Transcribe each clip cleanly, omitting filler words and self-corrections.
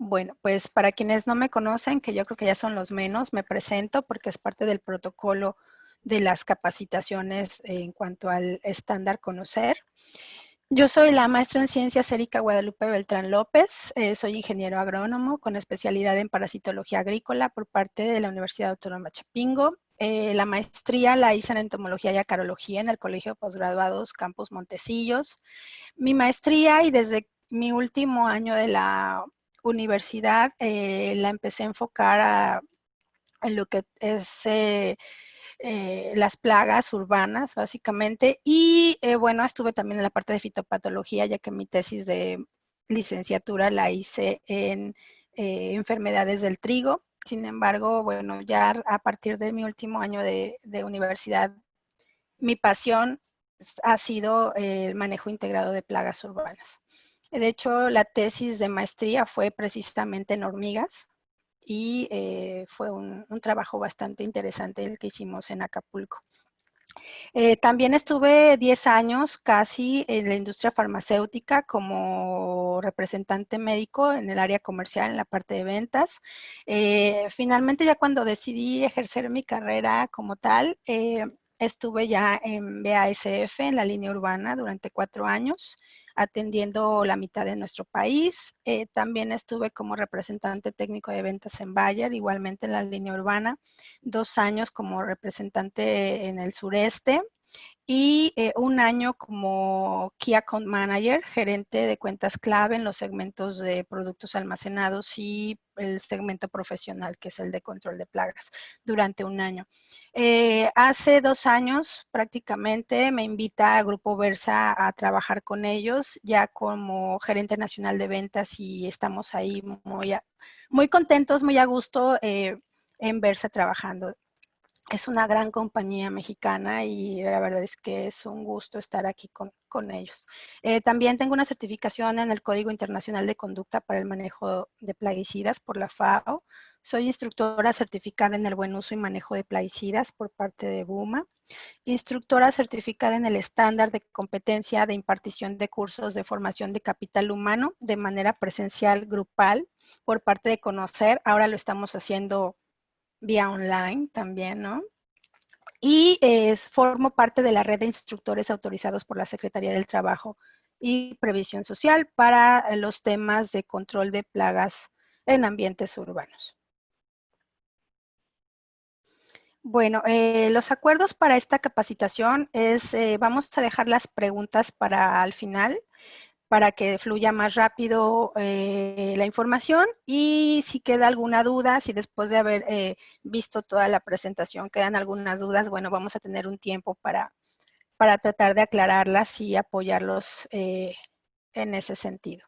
Bueno, pues para quienes no me conocen, que yo creo que ya son los menos, me presento porque es parte del protocolo de las capacitaciones en cuanto al estándar Conocer. Yo soy la maestra en ciencias Erika Guadalupe Beltrán López, soy ingeniero agrónomo con especialidad en parasitología agrícola por parte de la Universidad Autónoma Chapingo. La maestría la hice en entomología y acarología en el Colegio de Posgraduados Campus Montecillos. Mi maestría y desde mi último año de la universidad la empecé a enfocar en lo que es las plagas urbanas, básicamente. Y bueno, estuve también en la parte de fitopatología, ya que mi tesis de licenciatura la hice en enfermedades del trigo. Sin embargo, bueno, ya a partir de mi último año de universidad, mi pasión ha sido el manejo integrado de plagas urbanas. De hecho, la tesis de maestría fue precisamente en hormigas y fue un trabajo bastante interesante el que hicimos en Acapulco. También estuve 10 años casi en la industria farmacéutica como representante médico en el área comercial, en la parte de ventas. Finalmente, ya cuando decidí ejercer mi carrera como tal, estuve ya en BASF, en la línea urbana, durante 4 años, atendiendo la mitad de nuestro país. También estuve como representante técnico de ventas en Bayer, igualmente en la línea urbana, 2 años como representante en el sureste y un año como Key Account Manager, gerente de cuentas clave en los segmentos de productos almacenados y el segmento profesional, que es el de control de plagas, durante un año. Hace 2 años prácticamente me invita a Grupo Versa a trabajar con ellos, ya como gerente nacional de ventas, y estamos ahí muy contentos, muy a gusto en Versa trabajando. Es una gran compañía mexicana y la verdad es que es un gusto estar aquí con ellos. También tengo una certificación en el Código Internacional de Conducta para el Manejo de Plaguicidas por la FAO. Soy instructora certificada en el buen uso y manejo de plaguicidas por parte de BUMA. Instructora certificada en el estándar de competencia de impartición de cursos de formación de capital humano de manera presencial grupal por parte de Conocer. Ahora lo estamos haciendo vía online también, ¿no? Y formo parte de la red de instructores autorizados por la Secretaría del Trabajo y Previsión Social para los temas de control de plagas en ambientes urbanos. Bueno, los acuerdos para esta capacitación es, vamos a dejar las preguntas para al final, para que fluya más rápido la información, y si queda alguna duda, si después de haber visto toda la presentación quedan algunas dudas, bueno, vamos a tener un tiempo para tratar de aclararlas y apoyarlos en ese sentido.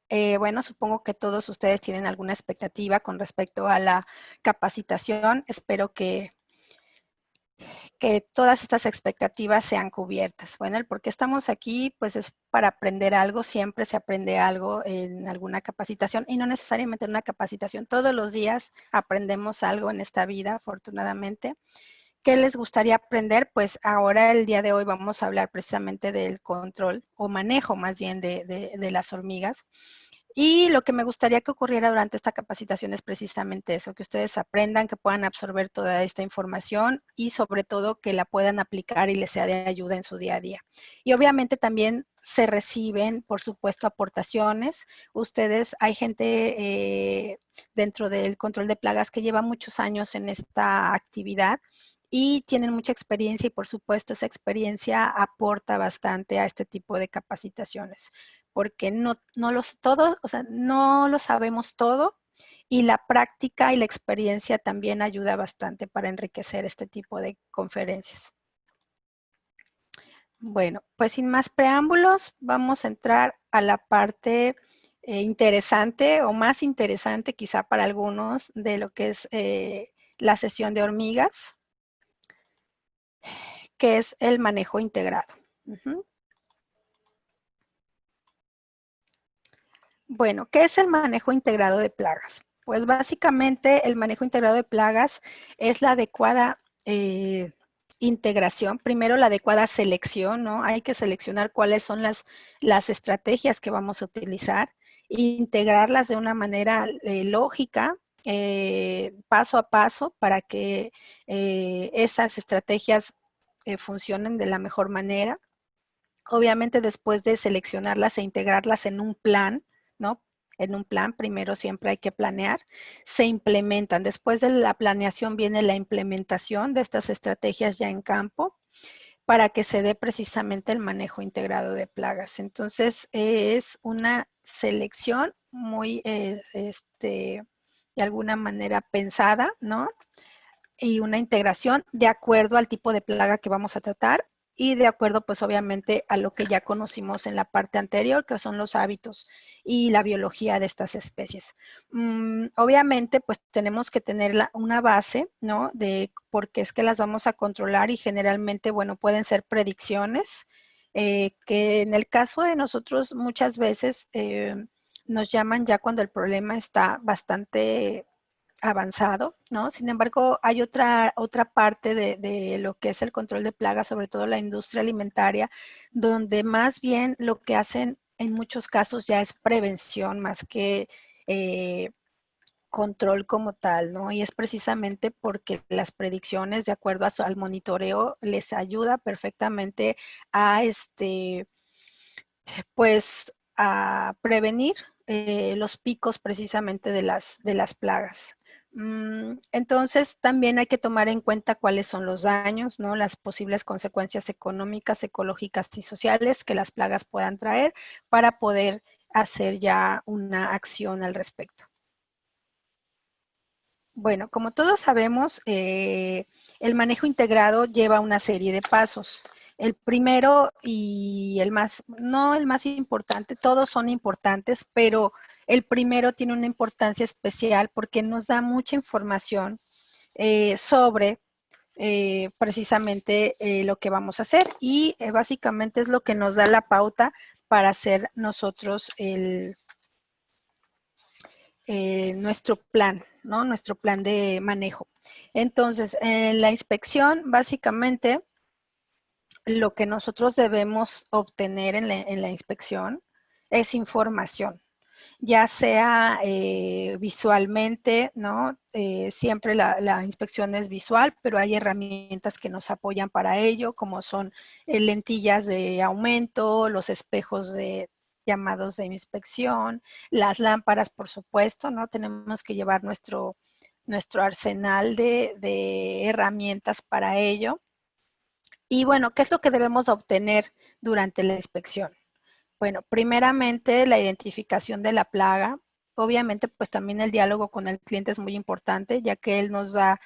Bueno, supongo que todos ustedes tienen alguna expectativa con respecto a la capacitación. Espero que todas estas expectativas sean cubiertas. Bueno, el por qué estamos aquí, pues es para aprender algo. Siempre se aprende algo en alguna capacitación, y no necesariamente en una capacitación. Todos los días aprendemos algo en esta vida, afortunadamente. ¿Qué les gustaría aprender? Pues ahora, el día de hoy, vamos a hablar precisamente del control o manejo más bien de las hormigas. Y lo que me gustaría que ocurriera durante esta capacitación es precisamente eso, que ustedes aprendan, que puedan absorber toda esta información y sobre todo que la puedan aplicar y les sea de ayuda en su día a día. Y obviamente también se reciben, por supuesto, aportaciones. Ustedes, hay gente dentro del control de plagas que lleva muchos años en esta actividad y tienen mucha experiencia, y por supuesto esa experiencia aporta bastante a este tipo de capacitaciones, porque o sea, no lo sabemos todo, y la práctica y la experiencia también ayuda bastante para enriquecer este tipo de conferencias. Bueno, pues sin más preámbulos, vamos a entrar a la parte interesante, o más interesante quizá para algunos, de lo que es la sesión de hormigas, que es el manejo integrado. Bueno, ¿qué es el manejo integrado de plagas? Pues básicamente el manejo integrado de plagas es la adecuada integración, primero la adecuada selección, ¿no? Hay que seleccionar cuáles son las estrategias que vamos a utilizar, integrarlas de una manera lógica, paso a paso, para que esas estrategias funcionen de la mejor manera. Obviamente, después de seleccionarlas e integrarlas en un plan, ¿no? En un plan, primero siempre hay que planear, se implementan. Después de la planeación viene la implementación de estas estrategias ya en campo para que se dé precisamente el manejo integrado de plagas. Entonces, es una selección muy, de alguna manera pensada, ¿no? Y una integración de acuerdo al tipo de plaga que vamos a tratar y de acuerdo, pues obviamente, a lo que ya conocimos en la parte anterior, que son los hábitos y la biología de estas especies. Obviamente, pues tenemos que tener una base, ¿no? De por qué es que las vamos a controlar y generalmente, bueno, pueden ser predicciones, que en el caso de nosotros muchas veces nos llaman ya cuando el problema está bastante avanzado, ¿no? Sin embargo, hay otra parte de lo que es el control de plagas, sobre todo la industria alimentaria, donde más bien lo que hacen en muchos casos ya es prevención más que control como tal, ¿no? Y es precisamente porque las predicciones, de acuerdo al monitoreo, les ayuda perfectamente a pues a prevenir los picos precisamente de las plagas. Entonces, también hay que tomar en cuenta cuáles son los daños, ¿no? Las posibles consecuencias económicas, ecológicas y sociales que las plagas puedan traer para poder hacer ya una acción al respecto. Bueno, como todos sabemos, el manejo integrado lleva una serie de pasos. El primero y el más, no el más importante, todos son importantes, pero el primero tiene una importancia especial porque nos da mucha información sobre precisamente lo que vamos a hacer y básicamente es lo que nos da la pauta para hacer nosotros nuestro plan, ¿no? Nuestro plan de manejo. Entonces, en la inspección, básicamente, lo que nosotros debemos obtener en la inspección es información, ya sea visualmente, ¿no? Siempre la inspección es visual, pero hay herramientas que nos apoyan para ello, como son lentillas de aumento, los espejos de llamados de inspección, las lámparas, por supuesto, ¿no? Tenemos que llevar nuestro arsenal de herramientas para ello. Y bueno, ¿qué es lo que debemos obtener durante la inspección? Bueno, primeramente la identificación de la plaga. Obviamente, pues también el diálogo con el cliente es muy importante, ya que él nos da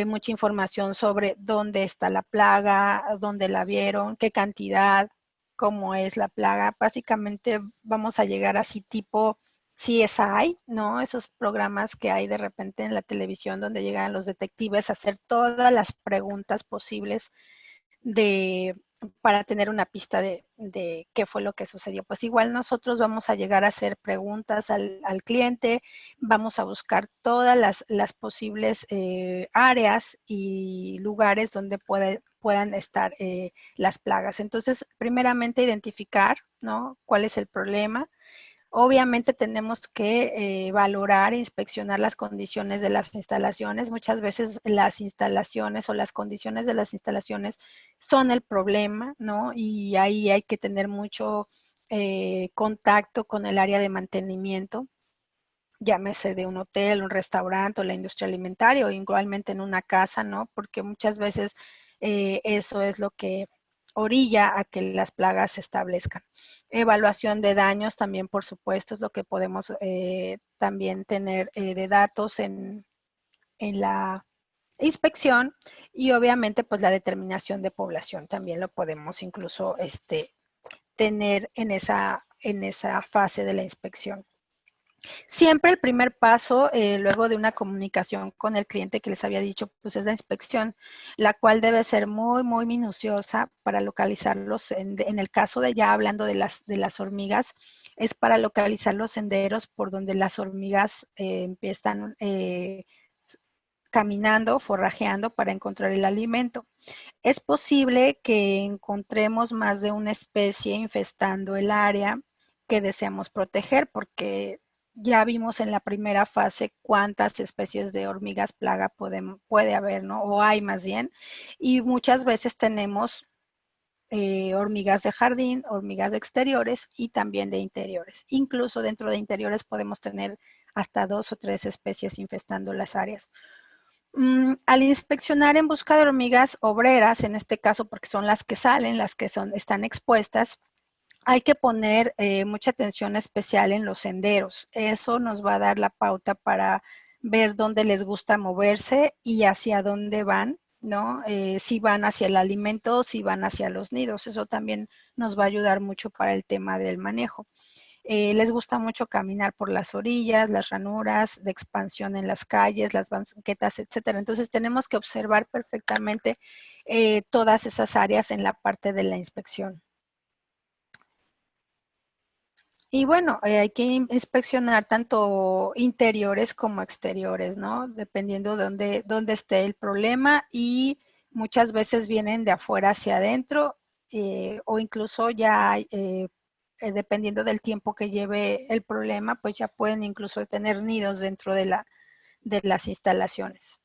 mucha información sobre dónde está la plaga, dónde la vieron, qué cantidad, cómo es la plaga. Básicamente vamos a llegar así tipo CSI, ¿no? Esos programas que hay de repente en la televisión donde llegan los detectives a hacer todas las preguntas posibles de, para tener una pista de qué fue lo que sucedió. Pues igual nosotros vamos a llegar a hacer preguntas al cliente, vamos a buscar todas las posibles áreas y lugares donde puedan estar las plagas. Entonces, primeramente identificar, ¿no? ¿Cuál es el problema? Obviamente tenemos que valorar e inspeccionar las condiciones de las instalaciones. Muchas veces las instalaciones o las condiciones de las instalaciones son el problema, ¿no? Y ahí hay que tener mucho contacto con el área de mantenimiento, llámese de un hotel, un restaurante o la industria alimentaria o igualmente en una casa, ¿no? Porque muchas veces eso es lo que orilla a que las plagas se establezcan. Evaluación de daños también, por supuesto, es lo que podemos también tener de datos en la inspección y obviamente pues la determinación de población también lo podemos incluso tener en esa fase de la inspección. Siempre el primer paso, luego de una comunicación con el cliente que les había dicho, pues es la inspección, la cual debe ser muy, muy minuciosa para localizarlos. En el caso de ya hablando de las hormigas, es para localizar los senderos por donde las hormigas empiezan caminando, forrajeando para encontrar el alimento. Es posible que encontremos más de una especie infestando el área que deseamos proteger, porque ya vimos en la primera fase cuántas especies de hormigas plaga puede haber, ¿no? O hay más bien. Y muchas veces tenemos hormigas de jardín, hormigas de exteriores y también de interiores. Incluso dentro de interiores podemos tener hasta 2 o 3 especies infestando las áreas. Al inspeccionar en busca de hormigas obreras, en este caso porque son las que salen, las que están expuestas, hay que poner mucha atención especial en los senderos. Eso nos va a dar la pauta para ver dónde les gusta moverse y hacia dónde van, ¿no? Si van hacia el alimento o si van hacia los nidos. Eso también nos va a ayudar mucho para el tema del manejo. Les gusta mucho caminar por las orillas, las ranuras de expansión en las calles, las banquetas, etcétera. Entonces tenemos que observar perfectamente todas esas áreas en la parte de la inspección. Y bueno, hay que inspeccionar tanto interiores como exteriores, ¿no? Dependiendo de dónde esté el problema, y muchas veces vienen de afuera hacia adentro, o incluso ya dependiendo del tiempo que lleve el problema, pues ya pueden incluso tener nidos dentro de las instalaciones.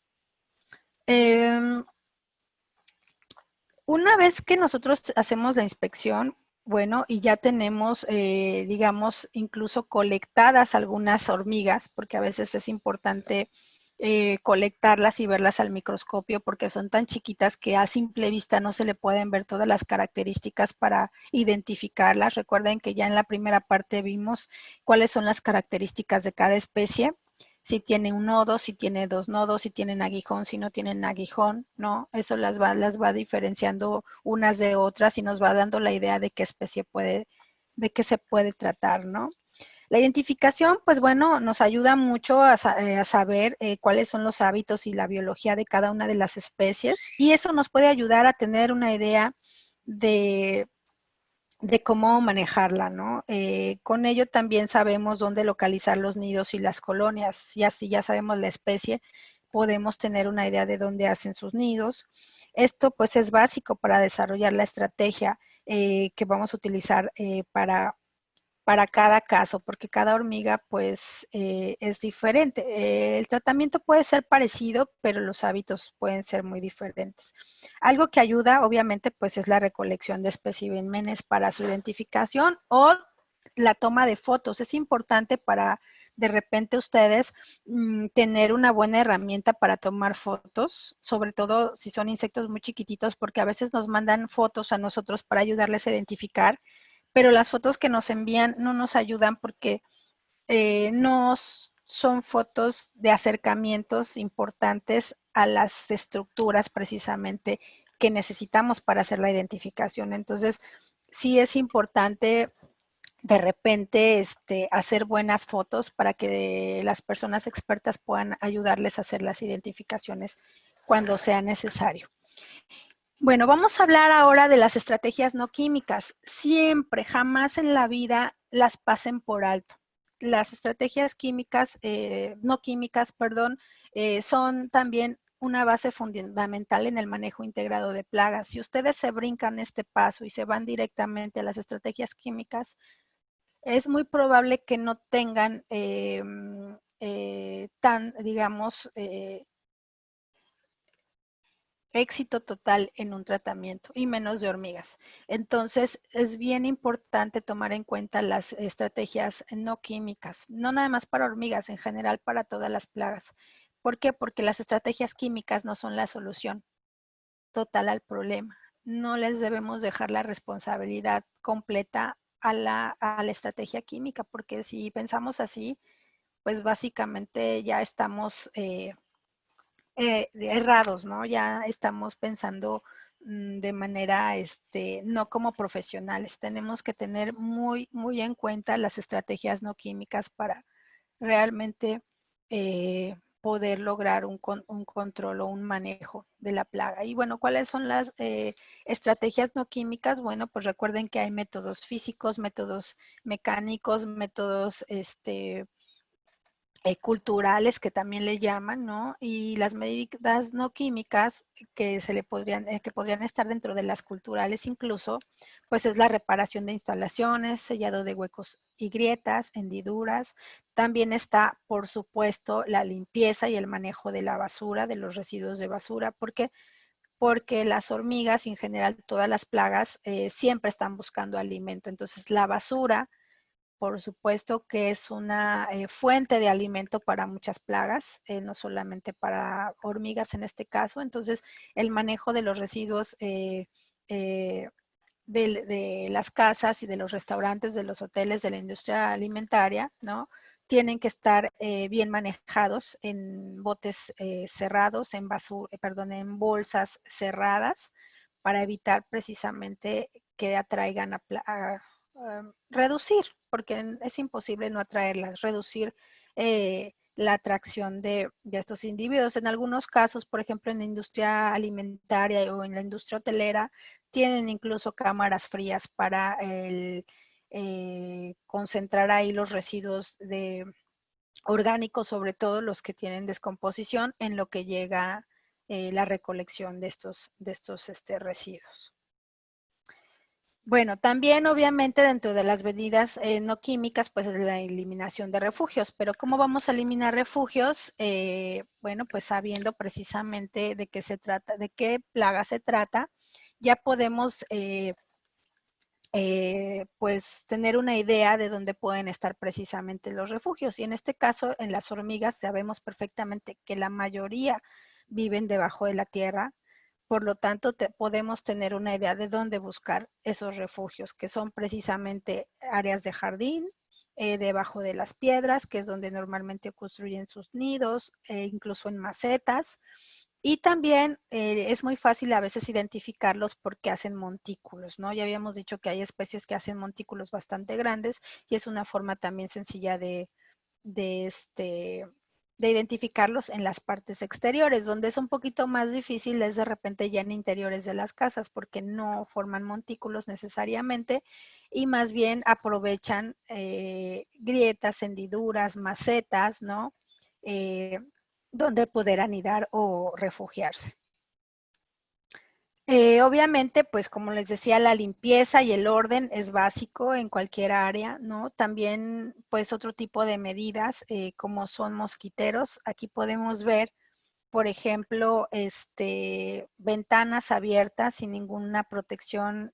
Una vez que nosotros hacemos la inspección, bueno, y ya tenemos, digamos, incluso colectadas algunas hormigas, porque a veces es importante colectarlas y verlas al microscopio, porque son tan chiquitas que a simple vista no se le pueden ver todas las características para identificarlas. Recuerden que ya en la primera parte vimos cuáles son las características de cada especie. Si tiene un nodo, si tiene dos nodos, si tienen aguijón, si no tienen aguijón, ¿no? Eso las va diferenciando unas de otras y nos va dando la idea de qué especie de qué se puede tratar, ¿no? La identificación, pues bueno, nos ayuda mucho a saber cuáles son los hábitos y la biología de cada una de las especies, y eso nos puede ayudar a tener una idea de cómo manejarla, ¿no? Con ello también sabemos dónde localizar los nidos y las colonias, y así ya sabemos la especie, podemos tener una idea de dónde hacen sus nidos. Esto pues es básico para desarrollar la estrategia que vamos a utilizar para cada caso, porque cada hormiga pues es diferente. El tratamiento puede ser parecido, pero los hábitos pueden ser muy diferentes. Algo que ayuda, obviamente, pues es la recolección de especímenes para su identificación o la toma de fotos. Es importante para de repente ustedes tener una buena herramienta para tomar fotos, sobre todo si son insectos muy chiquititos, porque a veces nos mandan fotos a nosotros para ayudarles a identificar, pero las fotos que nos envían no nos ayudan porque no son fotos de acercamientos importantes a las estructuras precisamente que necesitamos para hacer la identificación. Entonces, sí es importante de repente hacer buenas fotos para que las personas expertas puedan ayudarles a hacer las identificaciones cuando sea necesario. Bueno, vamos a hablar ahora de las estrategias no químicas. Siempre, jamás en la vida las pasen por alto. Las estrategias químicas, no químicas, perdón, son también una base fundamental en el manejo integrado de plagas. Si ustedes se brincan este paso y se van directamente a las estrategias químicas, es muy probable que no tengan digamos, éxito total en un tratamiento y menos de hormigas. Entonces, es bien importante tomar en cuenta las estrategias no químicas, no nada más para hormigas, en general para todas las plagas. ¿Por qué? Porque las estrategias químicas no son la solución total al problema. No les debemos dejar la responsabilidad completa a la estrategia química, porque si pensamos así, pues básicamente ya estamos errados, ¿no? Ya estamos pensando de manera, no como profesionales. Tenemos que tener muy en cuenta las estrategias no químicas para realmente poder lograr un control o un manejo de la plaga. Y bueno, ¿cuáles son las estrategias no químicas? Bueno, pues recuerden que hay métodos físicos, métodos mecánicos, métodos culturales que también le llaman, ¿no? Y las medidas no químicas que que podrían estar dentro de las culturales incluso, pues es la reparación de instalaciones, sellado de huecos y grietas, hendiduras. También está, por supuesto, la limpieza y el manejo de la basura, de los residuos de basura, porque las hormigas y en general todas las plagas siempre están buscando alimento. Entonces la basura, por supuesto que es una fuente de alimento para muchas plagas, no solamente para hormigas en este caso. Entonces, el manejo de los residuos eh, de las casas y de los restaurantes, de los hoteles, de la industria alimentaria, ¿no? Tienen que estar bien manejados en botes cerrados, en bolsas cerradas, para evitar precisamente que atraigan reducir, porque es imposible no atraerlas, reducir la atracción de estos individuos. En algunos casos, por ejemplo, en la industria alimentaria o en la industria hotelera, tienen incluso cámaras frías para concentrar ahí los residuos orgánicos, sobre todo los que tienen descomposición, en lo que llega la recolección de estos residuos. Bueno, también obviamente dentro de las medidas no químicas, pues es la eliminación de refugios. Pero ¿cómo vamos a eliminar refugios? Bueno, pues sabiendo precisamente de qué se trata, de qué plaga se trata, ya podemos pues tener una idea de dónde pueden estar precisamente los refugios. Y en este caso, en las hormigas, sabemos perfectamente que la mayoría viven debajo de la tierra. Por lo tanto, podemos tener una idea de dónde buscar esos refugios, que son precisamente áreas de jardín, debajo de las piedras, que es donde normalmente construyen sus nidos, incluso en macetas. Y también es muy fácil a veces identificarlos porque hacen montículos, ¿no? Ya habíamos dicho que hay especies que hacen montículos bastante grandes y es una forma también sencilla de, este, de identificarlos en las partes exteriores. Donde es un poquito más difícil es de repente ya en interiores de las casas, porque no forman montículos necesariamente y más bien aprovechan grietas, hendiduras, macetas, ¿no? Donde poder anidar o refugiarse. Obviamente, pues como les decía, la limpieza y el orden es básico en cualquier área, ¿no? También, pues otro tipo de medidas, como son mosquiteros. Aquí podemos ver, por ejemplo, ventanas abiertas sin ninguna protección,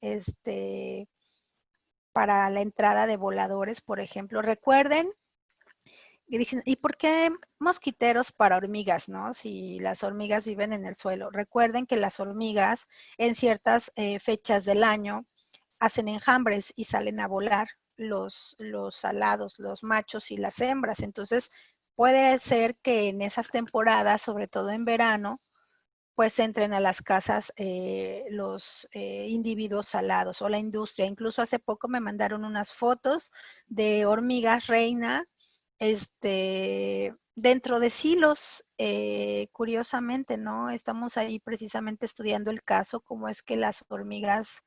para la entrada de voladores, por ejemplo. Recuerden, y dicen, ¿y por qué mosquiteros para hormigas, no? Si las hormigas viven en el suelo. Recuerden que las hormigas en ciertas fechas del año hacen enjambres y salen a volar los alados, los machos y las hembras. Entonces, puede ser que en esas temporadas, sobre todo en verano, pues entren a las casas los individuos alados o la industria. Incluso hace poco me mandaron unas fotos de hormigas reina dentro de silos. Curiosamente, ¿no? Estamos ahí precisamente estudiando el caso, cómo es que las hormigas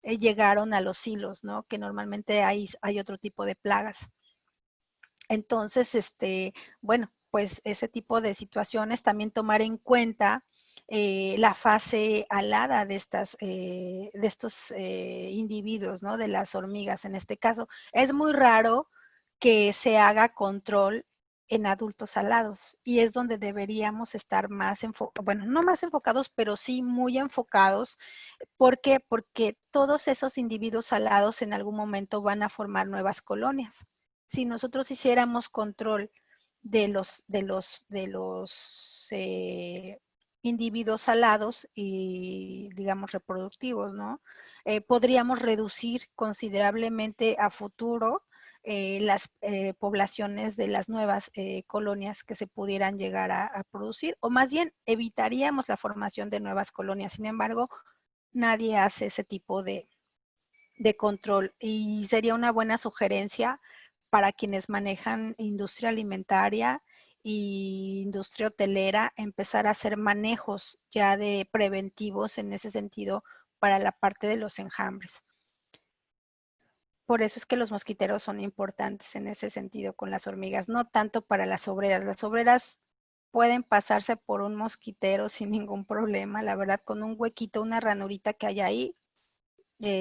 llegaron a los silos, ¿no? Que normalmente hay otro tipo de plagas. Entonces, bueno, pues ese tipo de situaciones, también tomar en cuenta la fase alada de estos individuos, ¿no? De las hormigas en este caso. Es muy raro que se haga control en adultos alados y es donde deberíamos estar más enfocados, bueno, no más enfocados, pero sí muy enfocados. ¿Por qué? Porque todos esos individuos alados en algún momento van a formar nuevas colonias. Si nosotros hiciéramos control de los individuos alados y, digamos, reproductivos, ¿no? Podríamos reducir considerablemente a futuro las poblaciones de las nuevas colonias que se pudieran llegar a producir, o más bien evitaríamos la formación de nuevas colonias. Sin embargo, nadie hace ese tipo de control y sería una buena sugerencia para quienes manejan industria alimentaria y industria hotelera, empezar a hacer manejos ya de preventivos en ese sentido para la parte de los enjambres. Por eso es que los mosquiteros son importantes en ese sentido con las hormigas, no tanto para las obreras. Las obreras pueden pasarse por un mosquitero sin ningún problema, la verdad, con un huequito, una ranurita que hay ahí,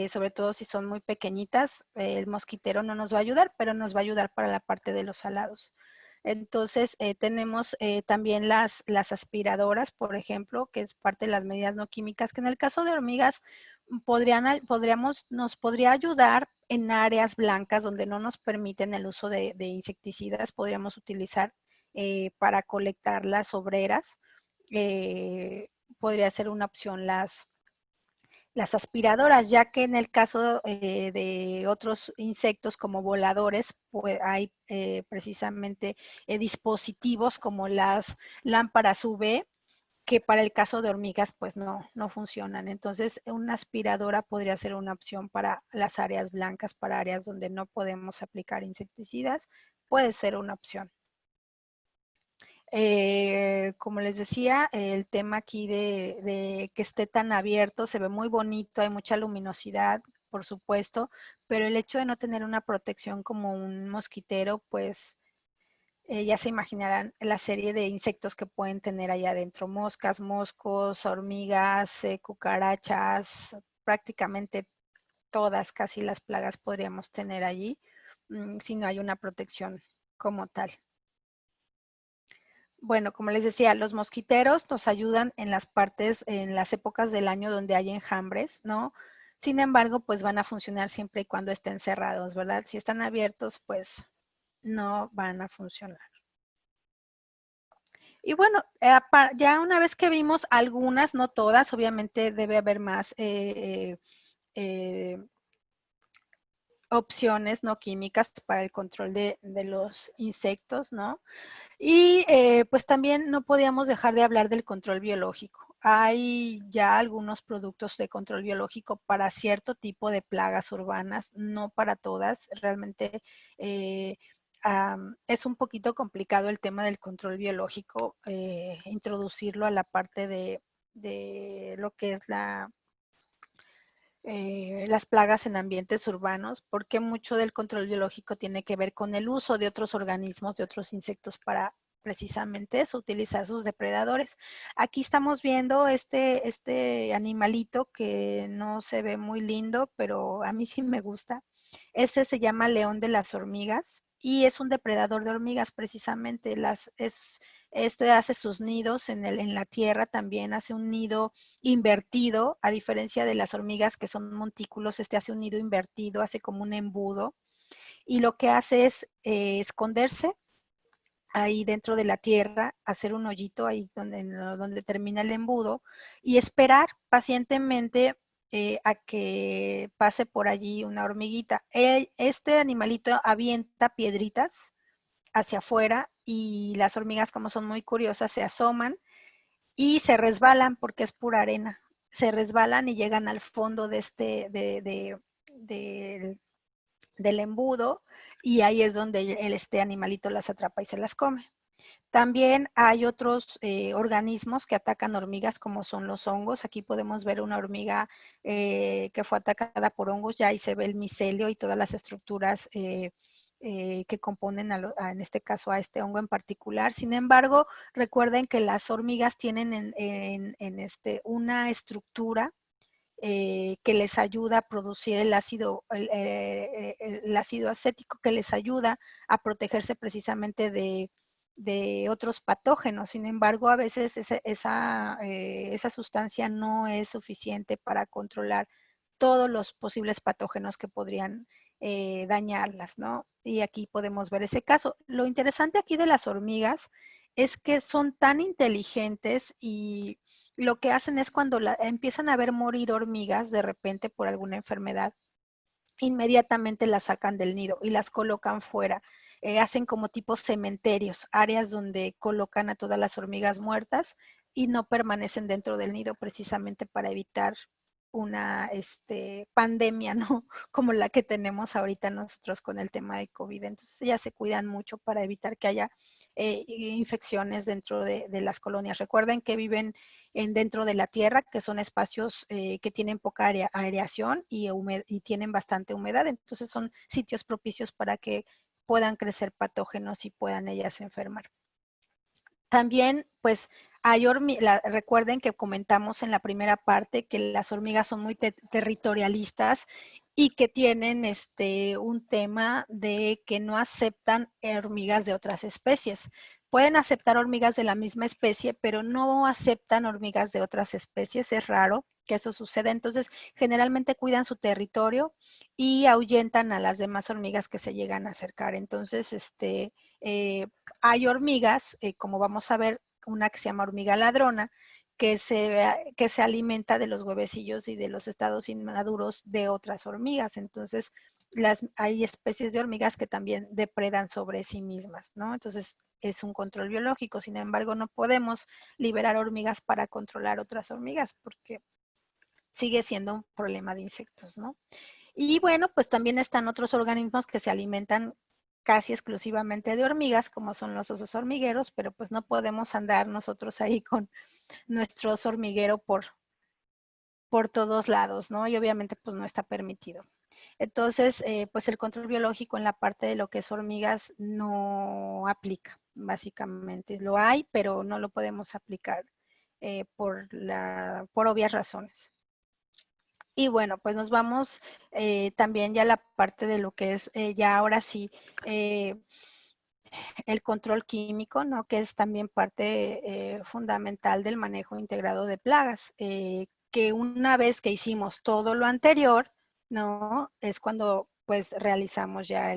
sobre todo si son muy pequeñitas, el mosquitero no nos va a ayudar, pero nos va a ayudar para la parte de los salados. Entonces, tenemos también las aspiradoras, por ejemplo, que es parte de las medidas no químicas, que en el caso de hormigas nos podría ayudar en áreas blancas donde no nos permiten el uso de insecticidas, podríamos utilizar para colectar las obreras. Eh, Podría ser una opción las aspiradoras, ya que en el caso de otros insectos como voladores, pues hay precisamente dispositivos como las lámparas UV, que para el caso de hormigas pues no funcionan. Entonces, una aspiradora podría ser una opción para las áreas blancas, para áreas donde no podemos aplicar insecticidas, puede ser una opción. Como les decía, el tema aquí de que esté tan abierto, se ve muy bonito, hay mucha luminosidad, por supuesto, pero el hecho de no tener una protección como un mosquitero, pues ya se imaginarán la serie de insectos que pueden tener allá adentro, moscas, moscos, hormigas, cucarachas, prácticamente todas, casi las plagas podríamos tener allí, si no hay una protección como tal. Bueno, como les decía, los mosquiteros nos ayudan en las partes, en las épocas del año donde hay enjambres, ¿no? Sin embargo, pues van a funcionar siempre y cuando estén cerrados, ¿verdad? Si están abiertos, pues no van a funcionar. Y bueno, ya una vez que vimos algunas, no todas, obviamente debe haber más eh, opciones no químicas para el control de los insectos, ¿no? Y pues también no podíamos dejar de hablar del control biológico. Hay ya algunos productos de control biológico para cierto tipo de plagas urbanas, no para todas. Realmente es un poquito complicado el tema del control biológico, introducirlo a la parte de lo que es las plagas en ambientes urbanos, porque mucho del control biológico tiene que ver con el uso de otros organismos, de otros insectos para precisamente eso, utilizar sus depredadores. Aquí estamos viendo este animalito que no se ve muy lindo, pero a mí sí me gusta. Este se llama león de las hormigas y es un depredador de hormigas precisamente. Este hace sus nidos en la tierra, también hace un nido invertido, a diferencia de las hormigas que son montículos, este hace un nido invertido, hace como un embudo y lo que hace es esconderse ahí dentro de la tierra, hacer un hoyito ahí donde termina el embudo y esperar pacientemente a que pase por allí una hormiguita. Este animalito avienta piedritas hacia afuera y las hormigas, como son muy curiosas, se asoman y se resbalan porque es pura arena. Se resbalan y llegan al fondo del embudo y ahí es donde este animalito las atrapa y se las come. También hay otros organismos que atacan hormigas como son los hongos. Aquí podemos ver una hormiga que fue atacada por hongos, ya ahí se ve el micelio y todas las estructuras que componen en este caso a este hongo en particular. Sin embargo, recuerden que las hormigas tienen una estructura que les ayuda a producir el ácido acético, que les ayuda a protegerse precisamente de otros patógenos. Sin embargo, a veces esa sustancia no es suficiente para controlar todos los posibles patógenos que podrían dañarlas, ¿no? Y aquí podemos ver ese caso. Lo interesante aquí de las hormigas es que son tan inteligentes y lo que hacen es cuando empiezan a ver morir hormigas de repente por alguna enfermedad, inmediatamente las sacan del nido y las colocan fuera. Hacen como tipos cementerios, áreas donde colocan a todas las hormigas muertas y no permanecen dentro del nido precisamente para evitar una pandemia, ¿no? Como la que tenemos ahorita nosotros con el tema de COVID. Entonces ellas se cuidan mucho para evitar que haya infecciones dentro de las colonias. Recuerden que viven dentro de la tierra, que son espacios que tienen poca aireación y tienen bastante humedad. Entonces son sitios propicios para que puedan crecer patógenos y puedan ellas enfermar. También, pues, hay recuerden que comentamos en la primera parte que las hormigas son muy territorialistas y que tienen un tema de que no aceptan hormigas de otras especies. Pueden aceptar hormigas de la misma especie, pero no aceptan hormigas de otras especies. Es raro que eso suceda. Entonces, generalmente cuidan su territorio y ahuyentan a las demás hormigas que se llegan a acercar. Entonces, hay hormigas, como vamos a ver, una que se llama hormiga ladrona, que se alimenta de los huevecillos y de los estados inmaduros de otras hormigas. Entonces, hay especies de hormigas que también depredan sobre sí mismas, ¿no? Entonces, es un control biológico. Sin embargo, no podemos liberar hormigas para controlar otras hormigas porque sigue siendo un problema de insectos, ¿no? Y bueno, pues también están otros organismos que se alimentan casi exclusivamente de hormigas, como son los osos hormigueros, pero pues no podemos andar nosotros ahí con nuestro oso hormiguero por todos lados, ¿no? Y obviamente pues no está permitido. Entonces, pues el control biológico en la parte de lo que es hormigas no aplica, básicamente. Lo hay, pero no lo podemos aplicar por obvias razones. Y bueno, pues nos vamos también ya a la parte de lo que es ya ahora sí el control químico, ¿no? Que es también parte fundamental del manejo integrado de plagas. Que una vez que hicimos todo lo anterior, ¿no? Es cuando pues realizamos ya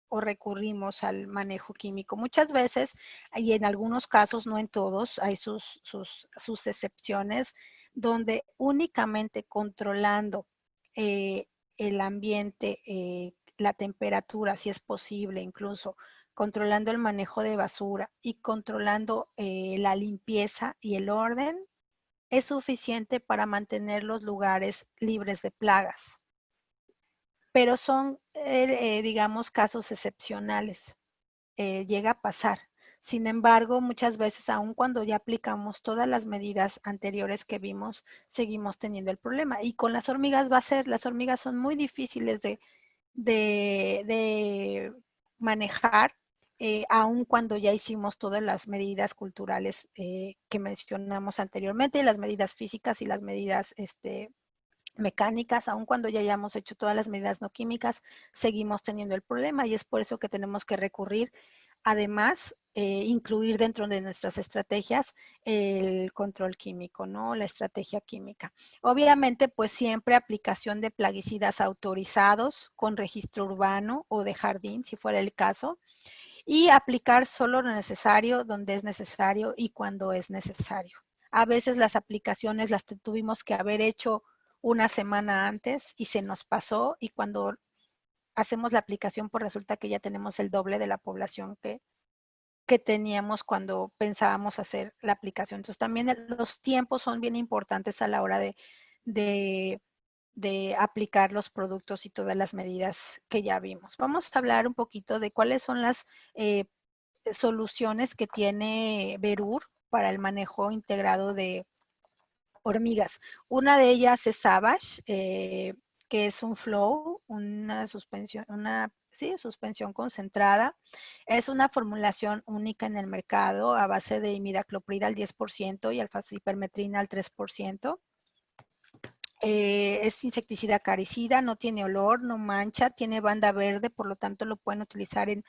o recurrimos al manejo químico. Muchas veces, y en algunos casos, no en todos, hay sus excepciones, donde únicamente controlando el ambiente, la temperatura, si es posible, incluso controlando el manejo de basura y controlando la limpieza y el orden, es suficiente para mantener los lugares libres de plagas. Pero son, digamos, casos excepcionales. Llega a pasar. Sin embargo, muchas veces, aun cuando ya aplicamos todas las medidas anteriores que vimos, seguimos teniendo el problema. Y con las hormigas va a ser, las hormigas son muy difíciles de manejar, aun cuando ya hicimos todas las medidas culturales que mencionamos anteriormente, las medidas físicas y las medidas mecánicas, aun cuando ya hayamos hecho todas las medidas no químicas, seguimos teniendo el problema y es por eso que tenemos que recurrir. Además, incluir dentro de nuestras estrategias el control químico, ¿no? La estrategia química. Obviamente, pues siempre aplicación de plaguicidas autorizados con registro urbano o de jardín, si fuera el caso, y aplicar solo lo necesario donde es necesario y cuando es necesario. A veces las aplicaciones las tuvimos que haber hecho una semana antes y se nos pasó y cuando hacemos la aplicación, pues resulta que ya tenemos el doble de la población que teníamos cuando pensábamos hacer la aplicación. Entonces también los tiempos son bien importantes a la hora de, de aplicar los productos y todas las medidas que ya vimos. Vamos a hablar un poquito de cuáles son las soluciones que tiene Verur para el manejo integrado de hormigas. Una de ellas es Savage, que es un flow, una suspensión, suspensión concentrada. Es una formulación única en el mercado a base de imidacloprida al 10% y alfa-cipermetrina al 3%. Es insecticida acaricida, no tiene olor, no mancha, tiene banda verde, por lo tanto lo pueden utilizar en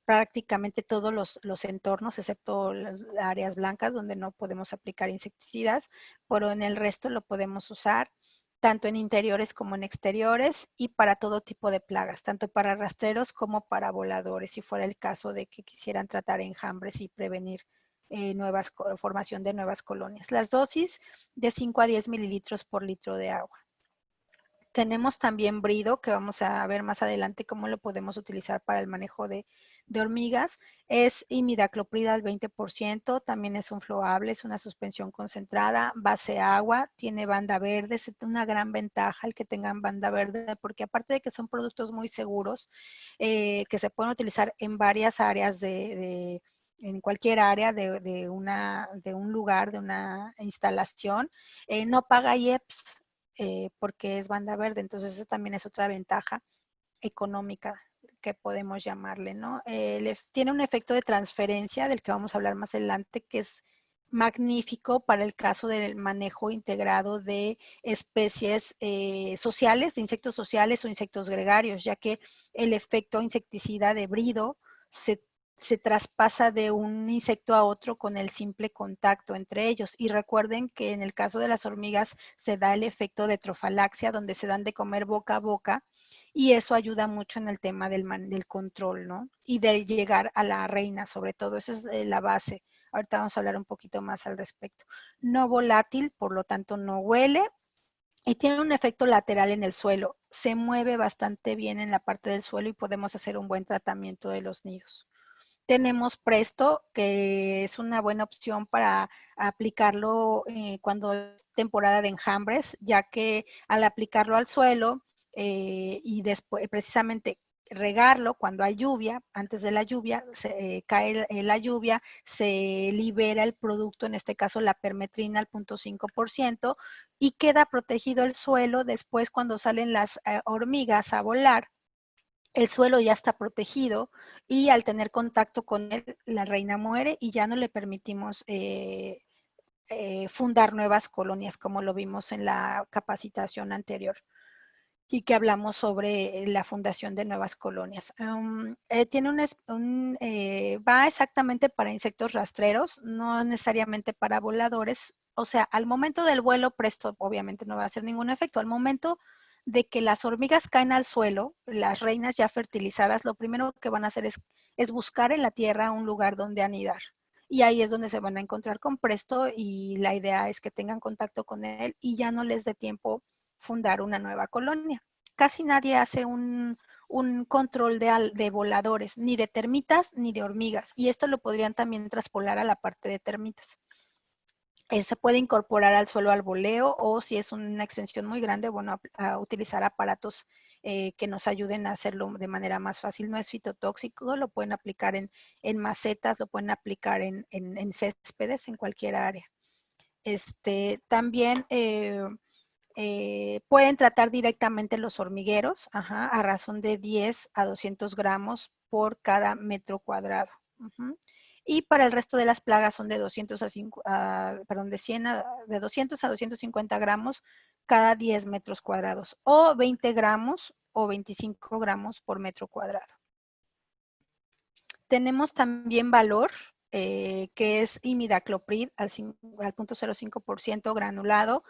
prácticamente todos los entornos, excepto las áreas blancas donde no podemos aplicar insecticidas, pero en el resto lo podemos usar tanto en interiores como en exteriores y para todo tipo de plagas, tanto para rastreros como para voladores, si fuera el caso de que quisieran tratar enjambres y prevenir formación de nuevas colonias. Las dosis de 5 a 10 mililitros por litro de agua. Tenemos también brido, que vamos a ver más adelante cómo lo podemos utilizar para el manejo de hormigas. Es imidacloprida al 20%, también es un flowable, es una suspensión concentrada, base agua, tiene banda verde, es una gran ventaja el que tengan banda verde, porque aparte de que son productos muy seguros, que se pueden utilizar en varias áreas en cualquier área de un lugar, de una instalación. No paga IEPS porque es banda verde, entonces eso también es otra ventaja económica que podemos llamarle, ¿no? Tiene un efecto de transferencia del que vamos a hablar más adelante, que es magnífico para el caso del manejo integrado de especies sociales, de insectos sociales o insectos gregarios, ya que el efecto insecticida de brido se traspasa de un insecto a otro con el simple contacto entre ellos. Y recuerden que en el caso de las hormigas se da el efecto de trofalaxia, donde se dan de comer boca a boca, y eso ayuda mucho en el tema del control, ¿no? Y de llegar a la reina, sobre todo. Esa es la base. Ahorita vamos a hablar un poquito más al respecto. No volátil, por lo tanto no huele, y tiene un efecto lateral en el suelo. Se mueve bastante bien en la parte del suelo y podemos hacer un buen tratamiento de los nidos. Tenemos Presto, que es una buena opción para aplicarlo cuando es temporada de enjambres, ya que al aplicarlo al suelo y después precisamente regarlo cuando hay lluvia, antes de la lluvia, cae la lluvia, se libera el producto, en este caso la permetrina al 0.5%, y queda protegido el suelo después cuando salen las hormigas a volar. El suelo ya está protegido y al tener contacto con él, la reina muere y ya no le permitimos fundar nuevas colonias, como lo vimos en la capacitación anterior y que hablamos sobre la fundación de nuevas colonias. Tiene va exactamente para insectos rastreros, no necesariamente para voladores. O sea, al momento del vuelo, Presto obviamente no va a hacer ningún efecto. Al momento de que las hormigas caen al suelo, las reinas ya fertilizadas, lo primero que van a hacer es buscar en la tierra un lugar donde anidar. Y ahí es donde se van a encontrar con Presto y la idea es que tengan contacto con él y ya no les dé tiempo fundar una nueva colonia. Casi nadie hace un control de voladores, ni de termitas ni de hormigas. Y esto lo podrían también traspolar a la parte de termitas. Se puede incorporar al suelo al voleo o si es una extensión muy grande, bueno, a utilizar aparatos que nos ayuden a hacerlo de manera más fácil. No es fitotóxico, lo pueden aplicar en macetas, lo pueden aplicar en céspedes, en cualquier área. También pueden tratar directamente los hormigueros, a razón de 10 a 200 gramos por cada metro cuadrado. Y para el resto de las plagas son de 200 perdón, de 100 de 200 a 250 gramos cada 10 metros cuadrados, o 20 gramos o 25 gramos por metro cuadrado. Tenemos también valor, que es imidacloprid al 0.05% granulado,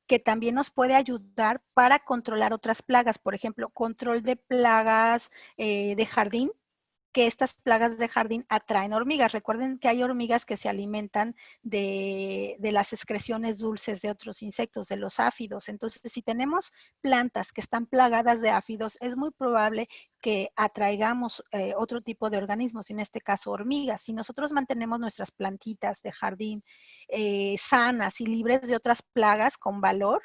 que también nos puede ayudar para controlar otras plagas, por ejemplo, control de plagas de jardín, que estas plagas de jardín atraen hormigas. Recuerden que hay hormigas que se alimentan de las excreciones dulces de otros insectos, de los áfidos. Entonces, si tenemos plantas que están plagadas de áfidos, es muy probable que atraigamos otro tipo de organismos, en este caso hormigas. Si nosotros mantenemos nuestras plantitas de jardín sanas y libres de otras plagas con valor,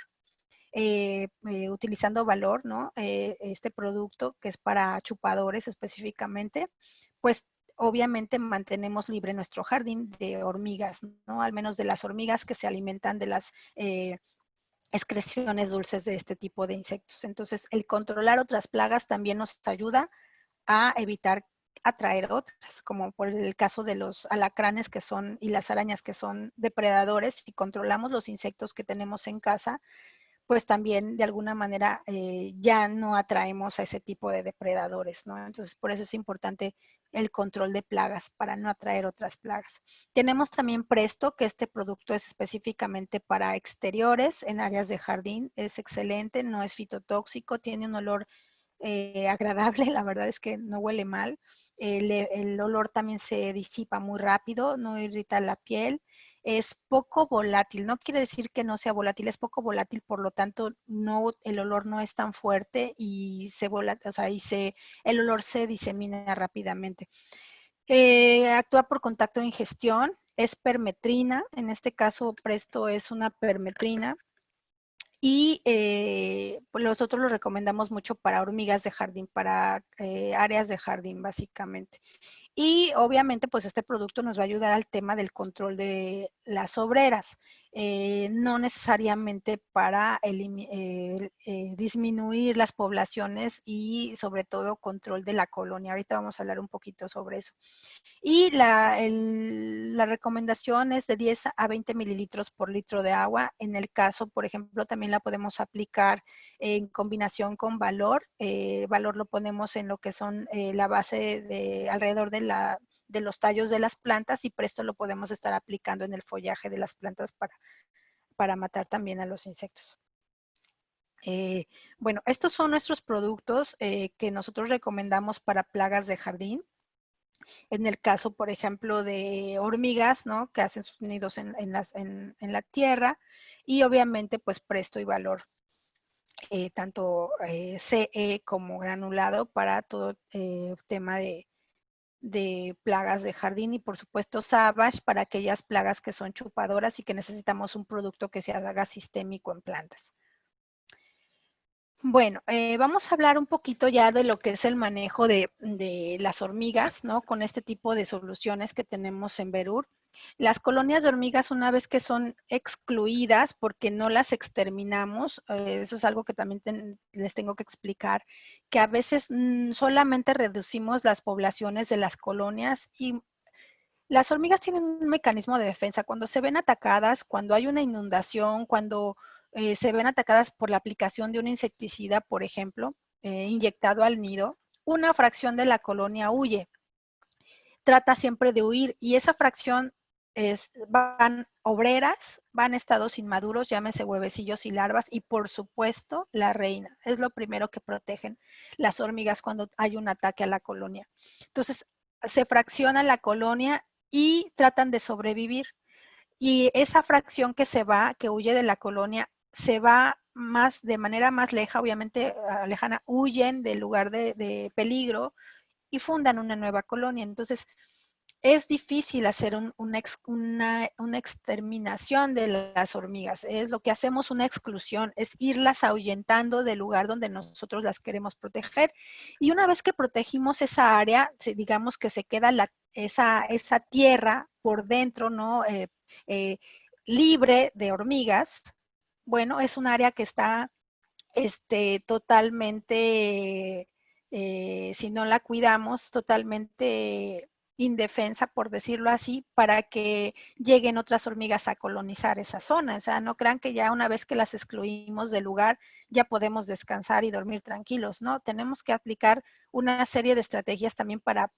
utilizando valor, ¿no? Este producto que es para chupadores específicamente, pues obviamente mantenemos libre nuestro jardín de hormigas, ¿no? Al menos de las hormigas que se alimentan de las excreciones dulces de este tipo de insectos. Entonces, el controlar otras plagas también nos ayuda a evitar atraer otras, como por el caso de los alacranes que son y las arañas que son depredadores. Si controlamos los insectos que tenemos en casa, pues también de alguna manera ya no atraemos a ese tipo de depredadores, ¿no? Entonces, por eso es importante el control de plagas para no atraer otras plagas. Tenemos también Presto, que este producto es específicamente para exteriores en áreas de jardín. Es excelente, no es fitotóxico, tiene un olor agradable, la verdad es que no huele mal. El olor también se disipa muy rápido, no irrita la piel. Es poco volátil, no quiere decir que no sea volátil, es poco volátil, por lo tanto no, el olor no es tan fuerte y o sea, el olor se disemina rápidamente. Actúa por contacto de ingestión, es permetrina, en este caso Presto es una permetrina. Y pues nosotros lo recomendamos mucho para hormigas de jardín, para áreas de jardín básicamente. Y obviamente, pues este producto nos va a ayudar al tema del control de las obreras, no necesariamente para disminuir las poblaciones y sobre todo control de la colonia. Ahorita vamos a hablar un poquito sobre eso. Y la recomendación es de 10 a 20 mililitros por litro de agua. En el caso, por ejemplo, también la podemos aplicar en combinación con Valor. Valor lo ponemos en lo que son la base de alrededor de los tallos de las plantas y presto lo podemos estar aplicando en el follaje de las plantas para matar también a los insectos. Bueno, estos son nuestros productos que nosotros recomendamos para plagas de jardín. En el caso, por ejemplo, de hormigas, ¿no? Que hacen sus nidos en la tierra. Y obviamente, pues Presto y Valor, tanto CE como granulado para todo tema de plagas de jardín y por supuesto Savage para aquellas plagas que son chupadoras y que necesitamos un producto que se haga sistémico en plantas. Bueno, vamos a hablar un poquito ya de lo que es el manejo de las hormigas, ¿no? Con este tipo de soluciones que tenemos en Verur. Las colonias de hormigas, una vez que son excluidas porque no las exterminamos, eso es algo que también les tengo que explicar, que a veces solamente reducimos las poblaciones de las colonias y las hormigas tienen un mecanismo de defensa. Cuando se ven atacadas, cuando hay una inundación, cuando se ven atacadas por la aplicación de un insecticida, por ejemplo, inyectado al nido, una fracción de la colonia huye. Trata siempre de huir y esa fracción van obreras, van estados inmaduros, llámese huevecillos y larvas, y por supuesto la reina. Es lo primero que protegen las hormigas cuando hay un ataque a la colonia. Entonces, se fracciona la colonia y tratan de sobrevivir. Y esa fracción que se va, que huye de la colonia, se va más de manera más lejana, obviamente lejana, huyen del lugar de peligro y fundan una nueva colonia. Entonces, es difícil hacer una exterminación de las hormigas. Es lo que hacemos una exclusión, es irlas ahuyentando del lugar donde nosotros las queremos proteger. Y una vez que protegimos esa área, digamos que se queda esa tierra por dentro, ¿no? Libre de hormigas. Bueno, es un área que está totalmente, si no la cuidamos, totalmente indefensa, por decirlo así, para que lleguen otras hormigas a colonizar esa zona. O sea, no crean que ya una vez que las excluimos del lugar, ya podemos descansar y dormir tranquilos, ¿no? Tenemos que aplicar una serie de estrategias también para